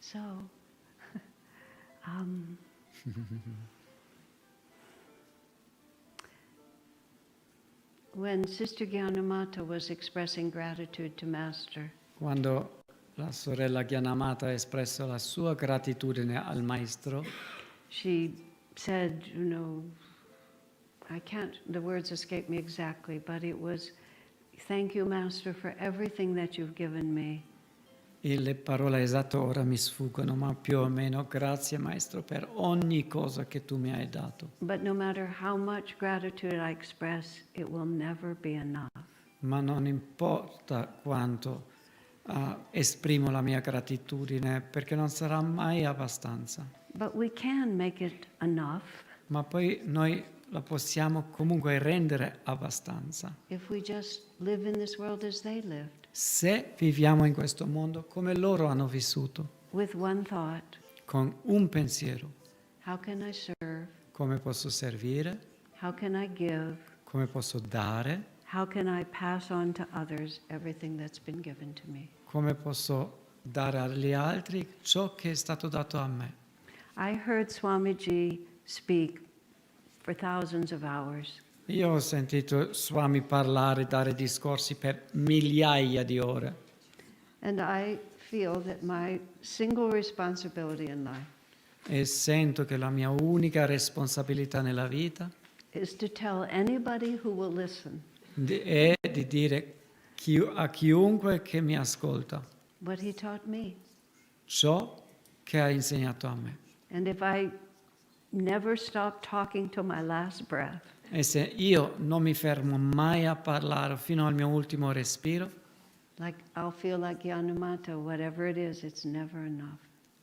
So, when Sister Gyanamata was expressing gratitude to Master, Quando la sorella Gyanamata ha espresso la sua gratitudine al Maestro, she said, you know, the words escape me exactly, but it was, thank you, Master, for everything that you've given me. e le parole esatte ora mi sfuggono, ma più o meno grazie Maestro per ogni cosa che tu mi hai dato. But no matter how much gratitude I express, it will never be enough. Ma non importa quanto esprimo la mia gratitudine, perché non sarà mai abbastanza. But we can make it enough Ma poi noi la possiamo comunque rendere abbastanza. if we just live in this world as they lived, Se viviamo in questo mondo come loro hanno vissuto, with one thought, con un pensiero, how can I serve? come posso servire, How can I give? come posso dare, How can I pass on to others everything that's been given to me? come posso dare agli altri ciò che è stato dato a me. I heard Swamiji speak for thousands of hours. Io ho sentito Swami parlare, dare discorsi per migliaia di ore And I feel that my single responsibility in life e sento che la mia unica responsabilità nella vita is to tell anybody who will listen è di dire a chiunque che mi ascolta what he taught me. ciò che ha insegnato a me. And if I never stop talking till my last breath, E se io non mi fermo mai a parlare fino al mio ultimo respiro, like I'll feel like Gyanamata, whatever it is, it's never enough.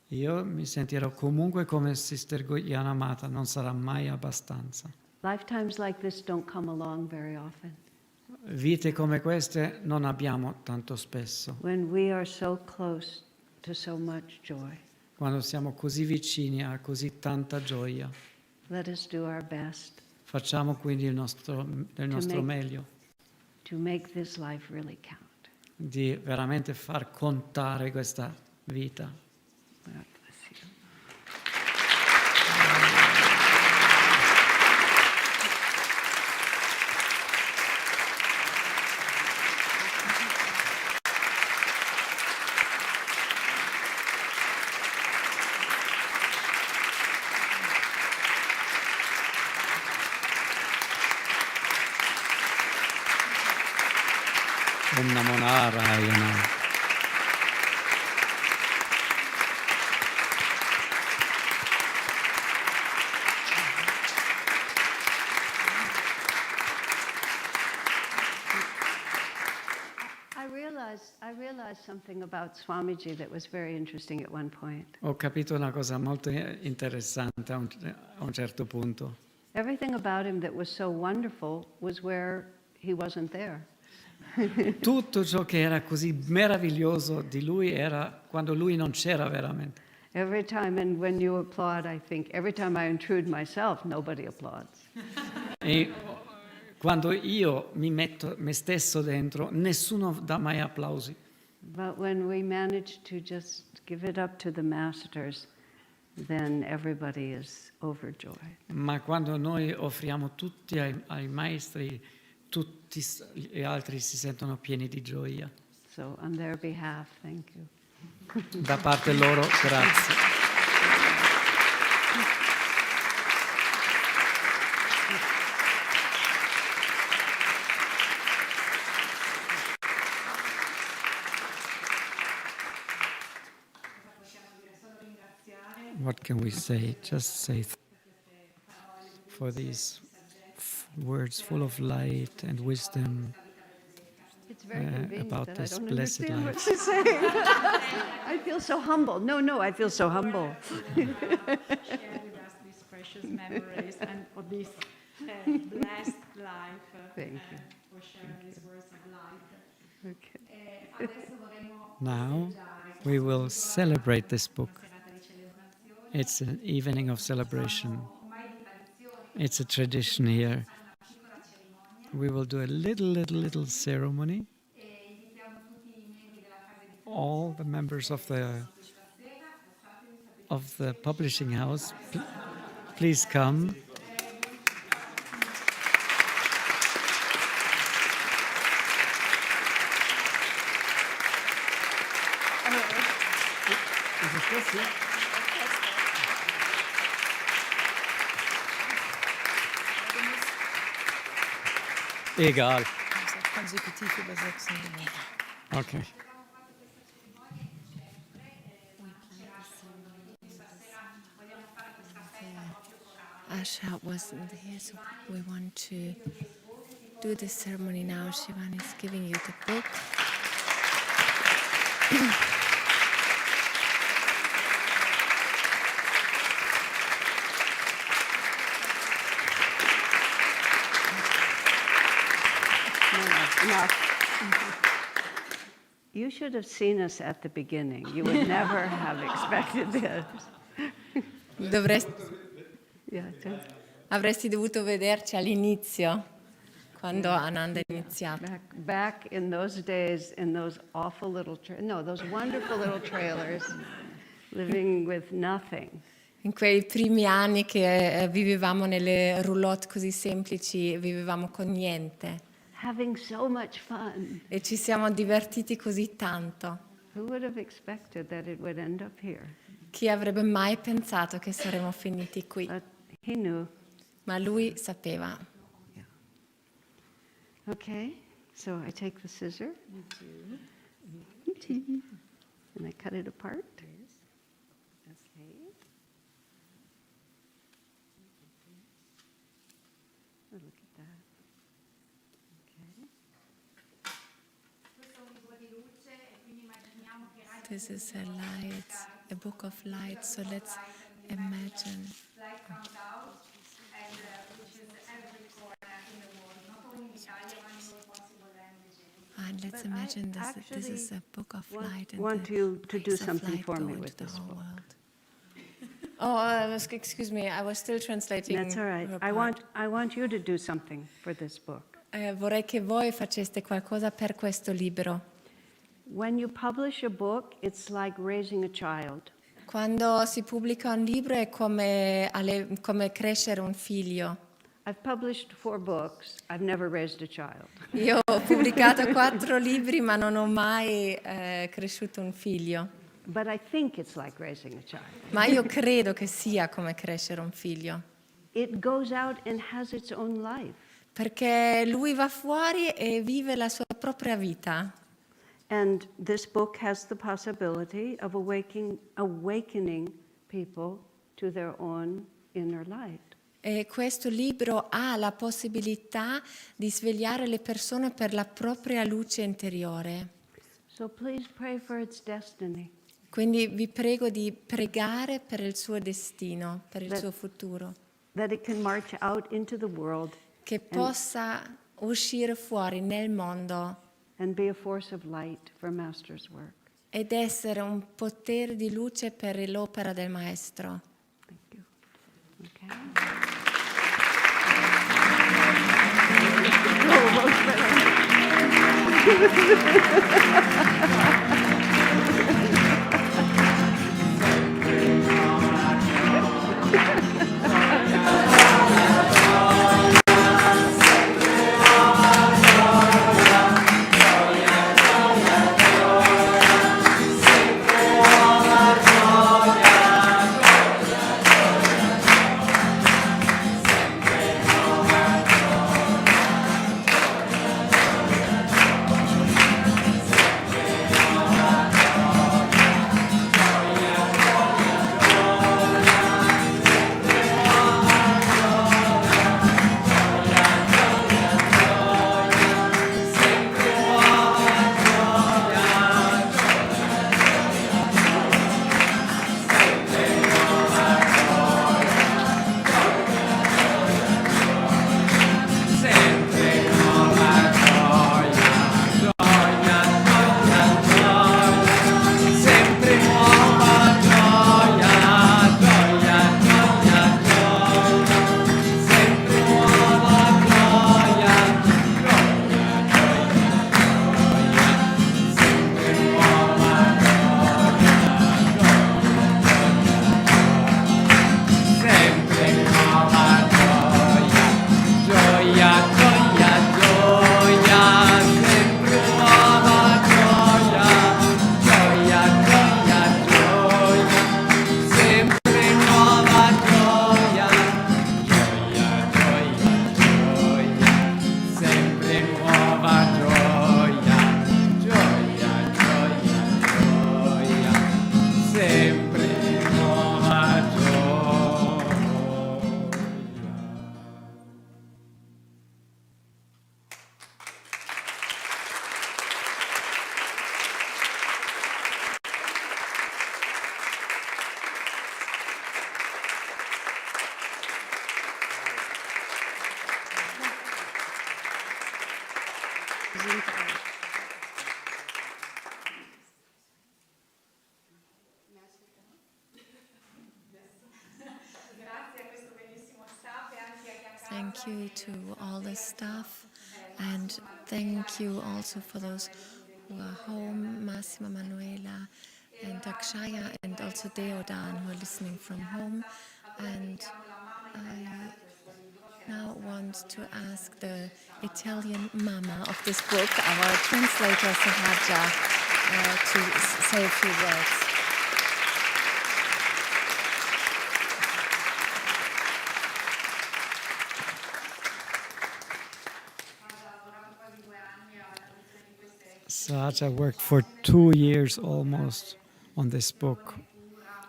io mi sentirò comunque come Sister Gyanamata, non sarà mai abbastanza. Lifetimes like this don't come along very often. Vite come queste non abbiamo tanto spesso, When we are so close to so much joy, quando siamo così vicini a così tanta gioia. let us do our best Facciamo quindi il nostro meglio to make this life really count. di veramente far contare questa vita. God bless you. Om Namo Narayana. I realized something about Swamiji that was very interesting at one point. Ho capito una cosa molto interessante a un certo punto. Everything about him that was so wonderful was where he wasn't there. Tutto ciò che era così meraviglioso di lui era quando lui non c'era veramente. Every time, and when you applaud, I think, every time I intrude myself, nobody applauds. E quando io mi metto me stesso dentro, nessuno dà mai applausi. But when we manage to just give it up to the masters, then everybody is overjoyed. Ma quando noi offriamo tutti ai maestri, tutti gli altri si sentono pieni di gioia. So on their behalf, thank you. Da parte loro, grazie. can we say? Just say for these words full of light and wisdom It's very convenient about that I this don't blessed understand what life. she's saying. I feel so humble. No, I feel so humble. Share with us these precious memories and for this blessed life. Thank you. For sharing these words of light. Okay. Now we will celebrate this book. It's an evening of celebration. It's a tradition here. We will do a little ceremony. All the members of the publishing house, please come. Egal. Konsecutiv übersetzen. Okay. Asha wasn't here, so we want to do the ceremony now. Shivan is giving you the book. Enough. You should have seen us at the beginning. You would never have expected this. Yeah, Avresti dovuto vederci all'inizio, quando Ananda è iniziato. back in those days, in those awful little, those wonderful little trailers, living with nothing. In quei primi anni che vivevamo nelle roulotte così semplici, vivevamo con niente. Having so much fun. E ci siamo divertiti così tanto. Who would have expected that it would end up here? Chi avrebbe mai pensato che saremmo finiti qui? But he knew. Ma lui sapeva. Okay, so I take the scissor. And I cut it apart. Okay. Oh, look at that. Okay. This is a light, a book of light. So let's imagine. And let's imagine this is a book of light. And want the you to do rays of something light for go me into with the this whole book. world. Oh, excuse me, I was still translating. That's all right. her I part. want you to do something for this book. Vorrei che voi faceste qualcosa per questo libro. When you publish a book, it's like raising a child. Quando si pubblica un libro è come crescere un figlio. I've published 4 books. I've never raised a child. Io ho pubblicato 4 libri, ma non ho mai cresciuto un figlio. But I think it's like raising a child. Ma io credo che sia come crescere un figlio. It goes out and has its own life. Perché lui va fuori e vive la sua propria vita. And this book has the possibility of awakening people to their own inner light. E questo libro ha la possibilità di svegliare le persone per la propria luce interiore. So please pray for its destiny. Quindi vi prego di pregare per il suo destino, per il That- suo futuro, That it can march out into the world che possa uscire fuori nel mondo and be a force of light for Master's work. ed essere un potere di luce per l'opera del Maestro. Thank you. Okay. Thank you to all the staff, and thank you also for those who are home, Massima, Manuela, and Akshaya, and also Deodan, who are listening from home. And I now want to ask the Italian mama of this book, our translator Sahaja, to say a few words. Sahaja worked for 2 years almost on this book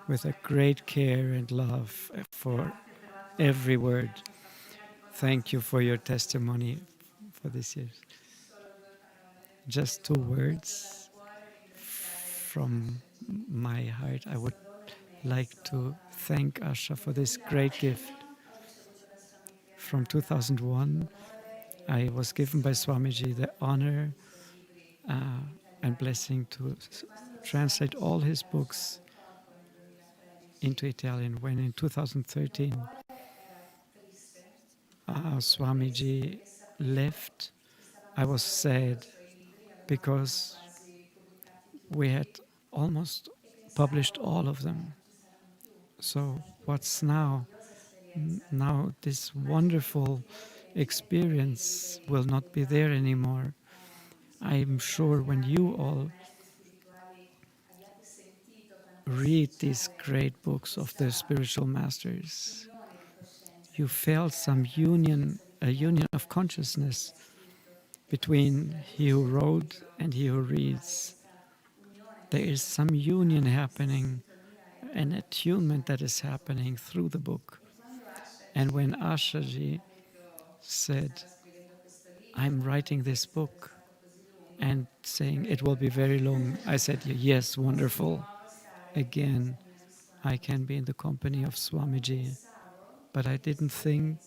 with a great care and love for every word. Thank you for your testimony for this year. Just 2 words from my heart. I would like to thank Asha for this great gift. From 2001, I was given by Swamiji the honor and blessing to translate all his books into Italian. When in 2013 Swamiji left, I was sad because we had almost published all of them. So what's now? Now this wonderful experience will not be there anymore. I'm sure when you all read these great books of the spiritual masters, you felt some a union of consciousness between he who wrote and he who reads. There is some union happening, an attunement that is happening through the book. And when Ashaji said, I'm writing this book, and saying it will be very long, I said, yes, wonderful. Again, I can be in the company of Swamiji. But I didn't think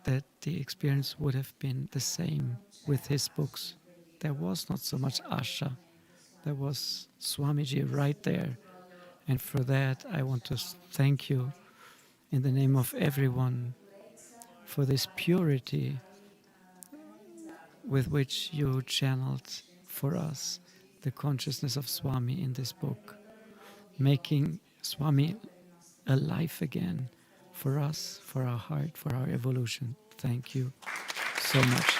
that the experience would have been the same with his books. There was not so much Asha. There was Swamiji right there. And for that, I want to thank you in the name of everyone for this purity with which you channeled for us the consciousness of Swami in this book, making Swami alive again for us, for our heart, for our evolution. Thank you so much.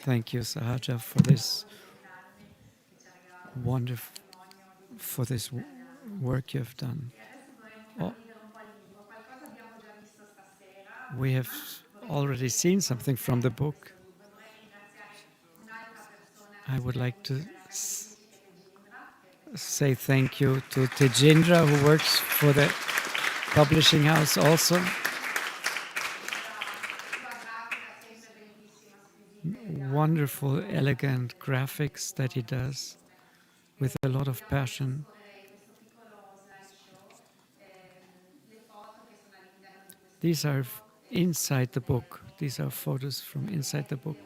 Thank you, Sahaja, for this wonderful, for this work you have done. Oh, we have already seen something from the book. I would like to say thank you to 𝗔𝗬𝗔𝗓, who works for the publishing house also. Wonderful, elegant graphics that he does with a lot of passion. These are inside the book. These are photos from inside the book.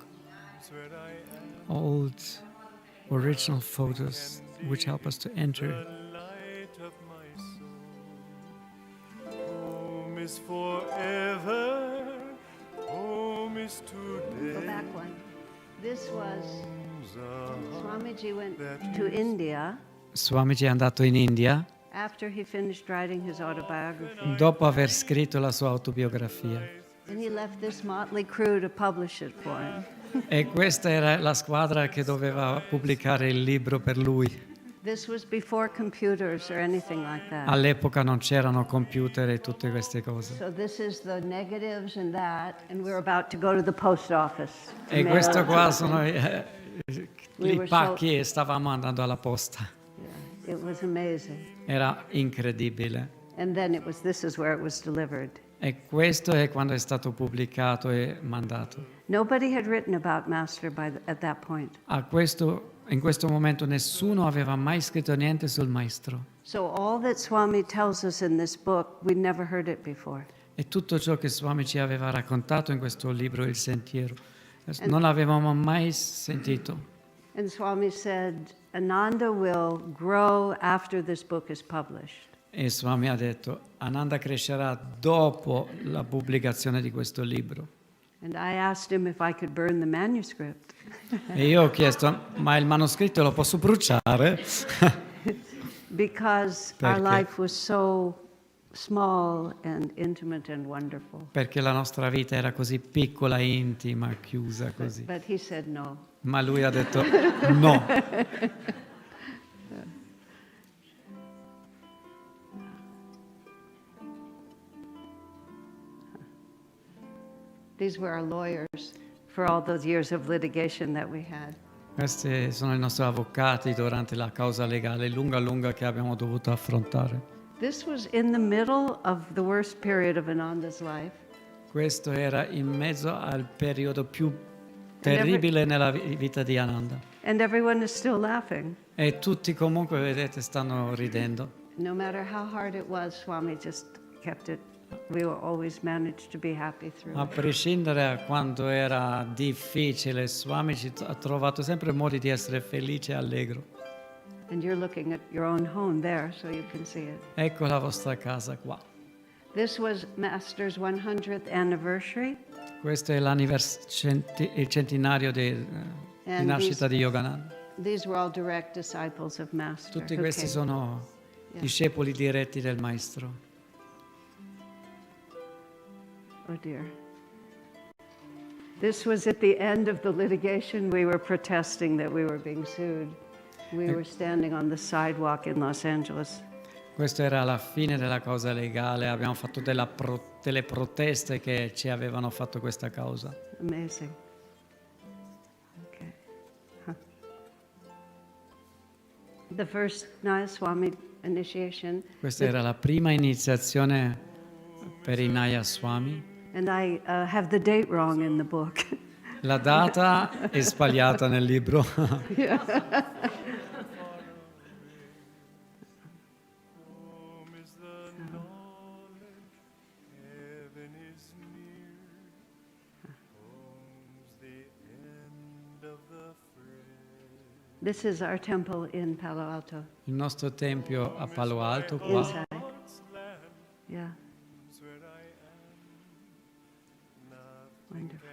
Old, original photos which help us to enter. Home is forever, home is today. Go back one. This was Swamiji went to India Swamiji è andato in India after he finished writing his autobiography. dopo aver scritto la sua autobiografia. And he left this motley crew to publish it for him. E questa era la squadra che doveva pubblicare il libro per lui. This was before computers or anything like that. All'epoca non c'erano computer e tutte queste cose. So this is the negatives and that, and we're about to go to the post office. to E mail questo it qua to sono them. i pacchi e stavamo andando alla posta. Yeah, it was amazing. Era incredibile. And then this is where it was delivered. E questo è quando è stato pubblicato e mandato. Nobody had written about Master at that point. In questo momento nessuno aveva mai scritto niente sul maestro. So all that Swami tells us in this book, we'd never heard it before. E tutto ciò che Swami ci aveva raccontato in questo libro, Il Sentiero, non l'avevamo mai sentito. And Swami said, Ananda will grow after this book is published. E Swami ha detto, Ananda crescerà dopo la pubblicazione di questo libro. And I asked him if I could burn the manuscript. E io ho chiesto, ma il manoscritto lo posso bruciare? Because our life was so small and intimate and wonderful. Perché la nostra vita era così piccola, intima, chiusa così. But he said no. Ma lui ha detto no. These were our lawyers for all those years of litigation that we had. Questi sono i nostri avvocati durante la causa legale lunga che abbiamo dovuto affrontare. This was in the middle of the worst period of Ananda's life. Questo era in mezzo al periodo più terribile nella vita di Ananda. And everyone is still laughing. E tutti comunque, vedete, stanno ridendo. No matter how hard it was, Swami just kept it. We will always manage to be happy through A it. prescindere da quanto era difficile, Swami ha trovato sempre modi di essere felice e allegro. And you're looking at your own home there, so you can see it. Ecco la vostra casa qua. This was Master's 100th anniversary. Questo è il centenario di nascita di Yogananda. These were all direct disciples of Master. Tutti questi sono discepoli diretti del Maestro. Oh dear. This was at the end of the litigation. We were protesting that we were being sued. We were standing on the sidewalk in Los Angeles. Questo era la fine della causa legale. Abbiamo fatto delle proteste che ci avevano fatto questa causa. Amazing. Okay. Huh. The first Nayaswami initiation. Questa era la prima iniziazione per i Nayaswami. And I have the date wrong in the book. La data è sbagliata nel libro. This is our temple in Palo Alto. Il nostro tempio a Palo Alto qua. Inside. Yeah. Wonderful.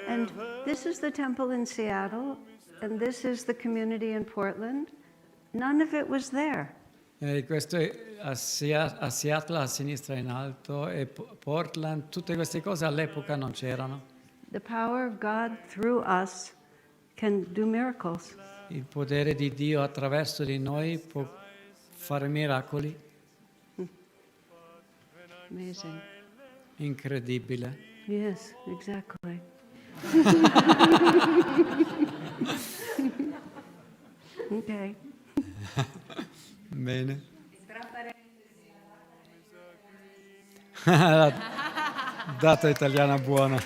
And this is the temple in Seattle, and this is the community in Portland. None of it was there. Questo è a Seattle, a sinistra in alto, e Portland, tutte queste cose all'epoca non c'erano. The power of God through us can do miracles. Il potere di Dio attraverso di noi può fare miracoli. Amazing. Incredibile. Yes, exactly. Okay. Bene. La data italiana buona.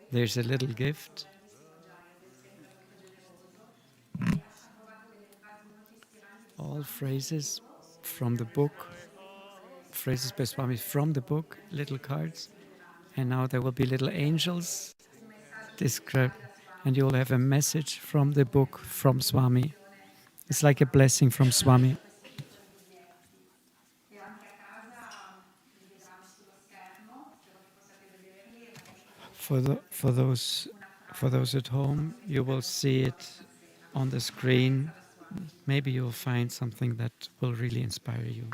There's a little gift. All phrases from the book, phrases by Swami from the book, little cards. And now there will be little angels described, and you will have a message from the book from Swami. It's like a blessing from Swami. For those at home, you will see it on the screen. Maybe you'll find something that will really inspire you.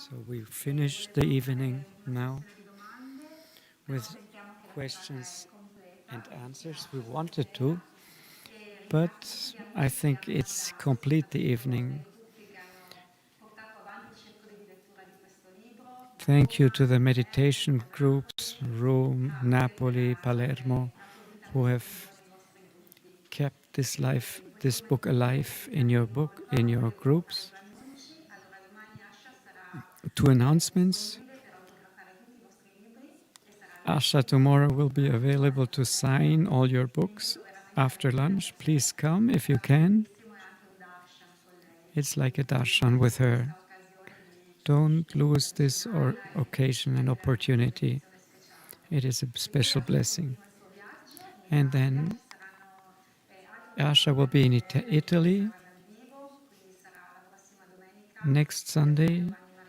So we finish the evening now with questions and answers. We wanted to, but I think it's complete the evening. Thank you to the meditation groups, Rome, Napoli, Palermo, who have kept this book alive in your groups. 2 announcements. Asha tomorrow will be available to sign all your books after lunch. Please come if you can. It's like a darshan with her. Don't lose this occasion and opportunity. It is a special blessing. And then Asha will be in Italy. Next Sunday,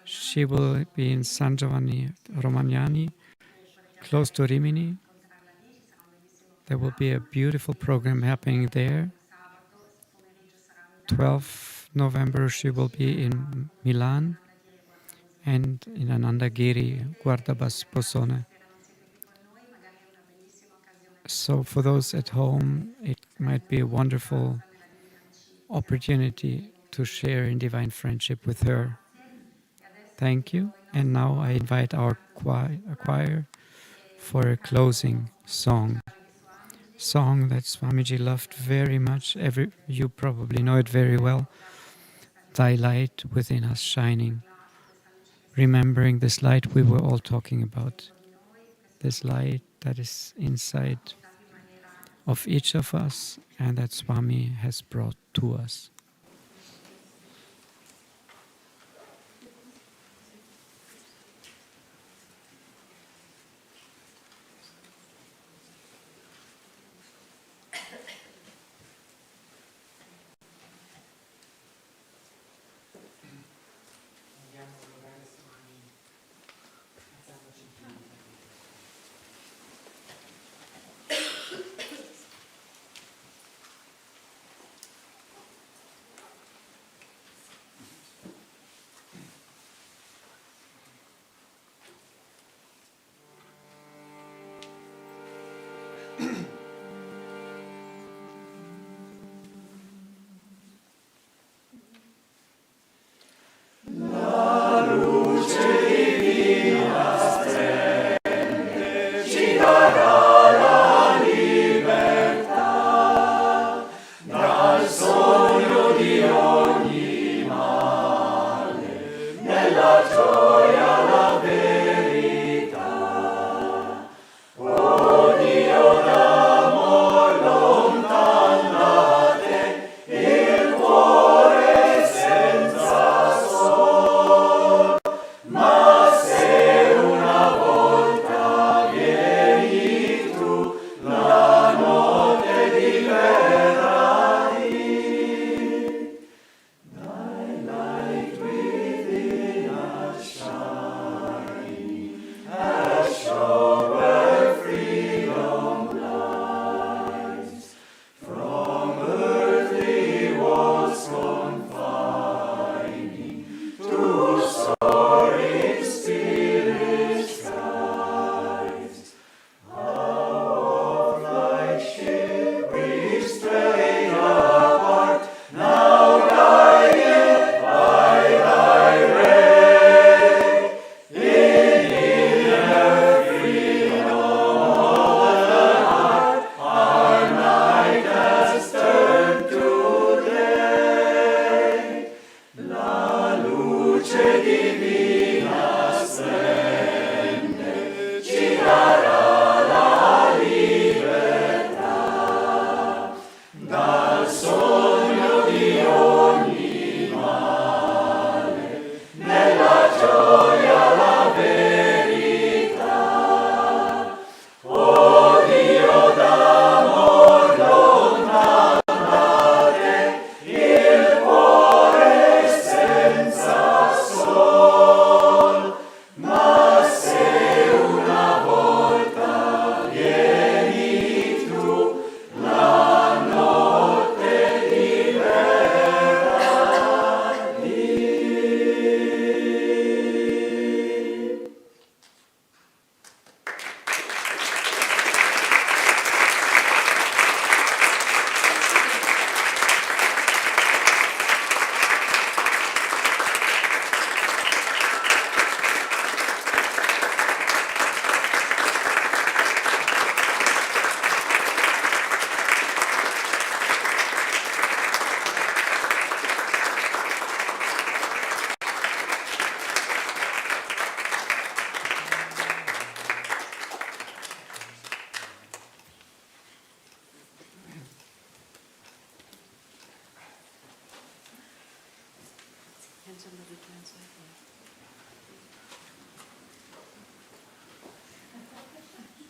she will be in San Giovanni Romagnani, close to Rimini. There will be a beautiful program happening there. 12th November, she will be in Milan and in Anandagiri, 𝗪𝗚𝗚𝗏. So for those at home, it might be a wonderful opportunity to share in divine friendship with her. Thank you. And now I invite our choir for a closing song. Song that Swamiji loved very much. You probably know it very well. Thy light within us shining. Remembering this light we were all talking about. This light that is inside of each of us and that Swami has brought to us.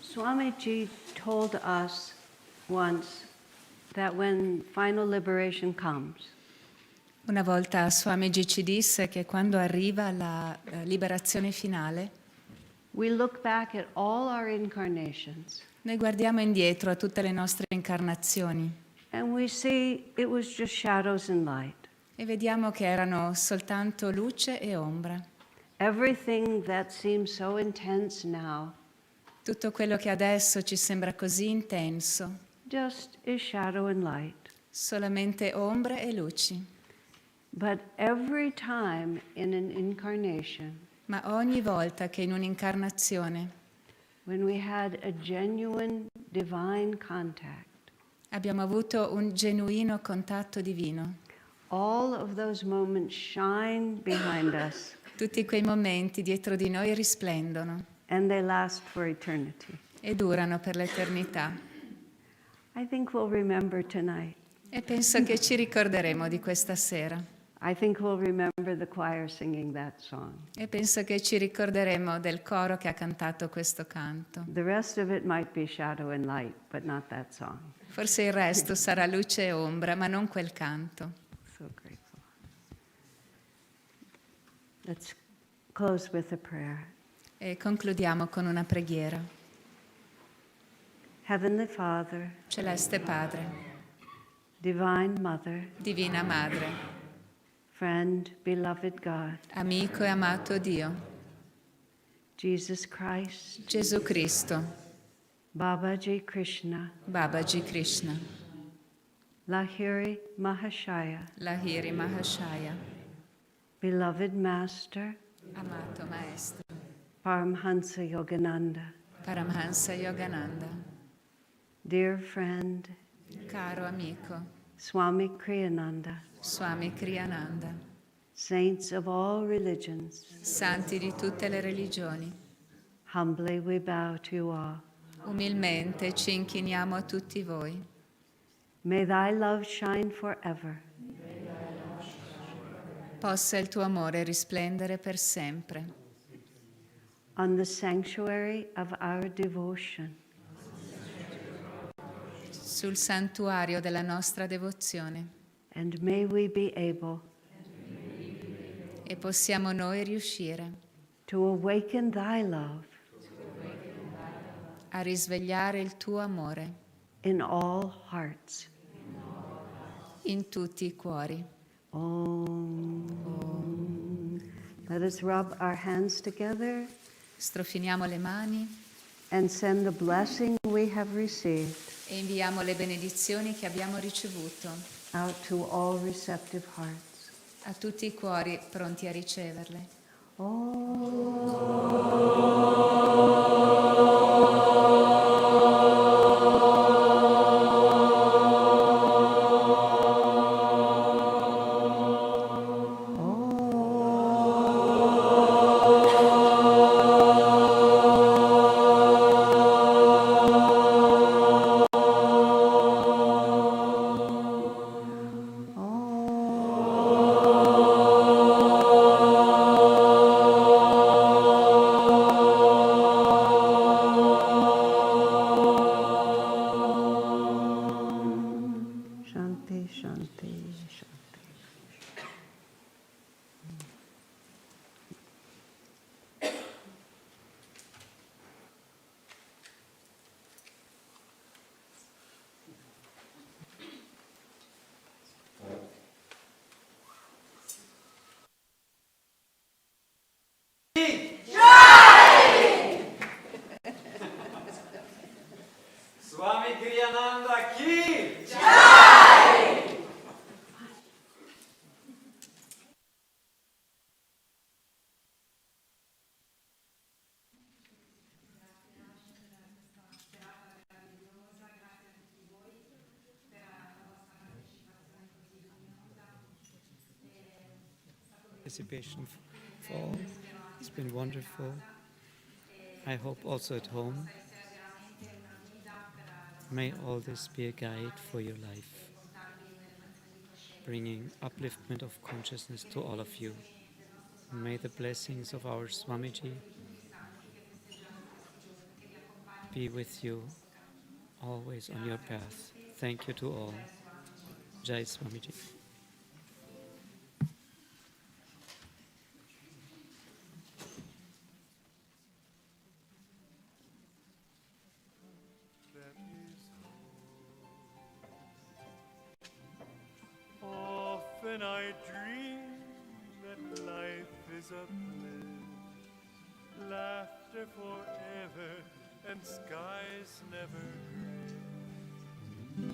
Swamiji told us once that when final liberation comes, Una volta Swamiji ci disse che quando arriva la liberazione finale, we look back at all our incarnations noi guardiamo indietro a tutte le nostre incarnazioni and we see it was just shadows and light. e vediamo che erano soltanto luce e ombra. Everything that seems so intense now Tutto quello che adesso ci sembra così intenso, just is shadow and light. solamente ombre e luci. But every time in an incarnation, Ma ogni volta che in un'incarnazione when we had a genuine divine contact, abbiamo avuto un genuino contatto divino, all of those moments shine behind us tutti quei momenti dietro di noi risplendono and they last for eternity. e durano per l'eternità. I think we'll remember tonight. E penso che ci ricorderemo di questa sera. I think we'll remember the choir singing that song. E penso che ci ricorderemo del coro che ha cantato questo canto. The rest of it might be shadow and light, but not that song. Forse il resto sarà luce e ombra, ma non quel canto. So grateful. Let's close with a prayer. E concludiamo con una preghiera. Heavenly Father, Celeste Padre, Divine Mother, Divina Madre, friend, beloved God, amico e amato Dio, Jesus Christ, Gesù Cristo, Babaji Krishna, Babaji Krishna, 𝗪𝗚𝗚𝗦𝗗𝗧𝗕, beloved Master, amato Maestro, Paramhansa Yogananda, Paramhansa Yogananda, dear friend, caro amico, Swami Kriyananda, Swami Kriyananda, saints of all religions, santi di tutte le religioni, humbly we bow to you all. umilmente ci inchiniamo a tutti voi. May thy love shine forever. Possa il tuo amore risplendere per sempre On the sanctuary of our devotion, sul santuario della nostra devozione and may we be able e possiamo noi riuscire to awaken thy love a risvegliare il tuo amore in all hearts. in tutti i cuori. Om. Let us rub our hands together Strofiniamo le mani and send the blessing we have received e inviamo le benedizioni che abbiamo ricevuto out to all receptive hearts. a tutti i cuori pronti a riceverle. Shanti, shanti, shanti. Swami Kriyananda ki! Participation for all. It's been wonderful. I hope also at home. May all this be a guide for your life. bringing upliftment of consciousness to all of you. May the blessings of our Swamiji be with you always on your path. Thank you to all. Jai Swamiji. Often I dream that life is a bliss, laughter forever and skies never gray.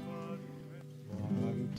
But when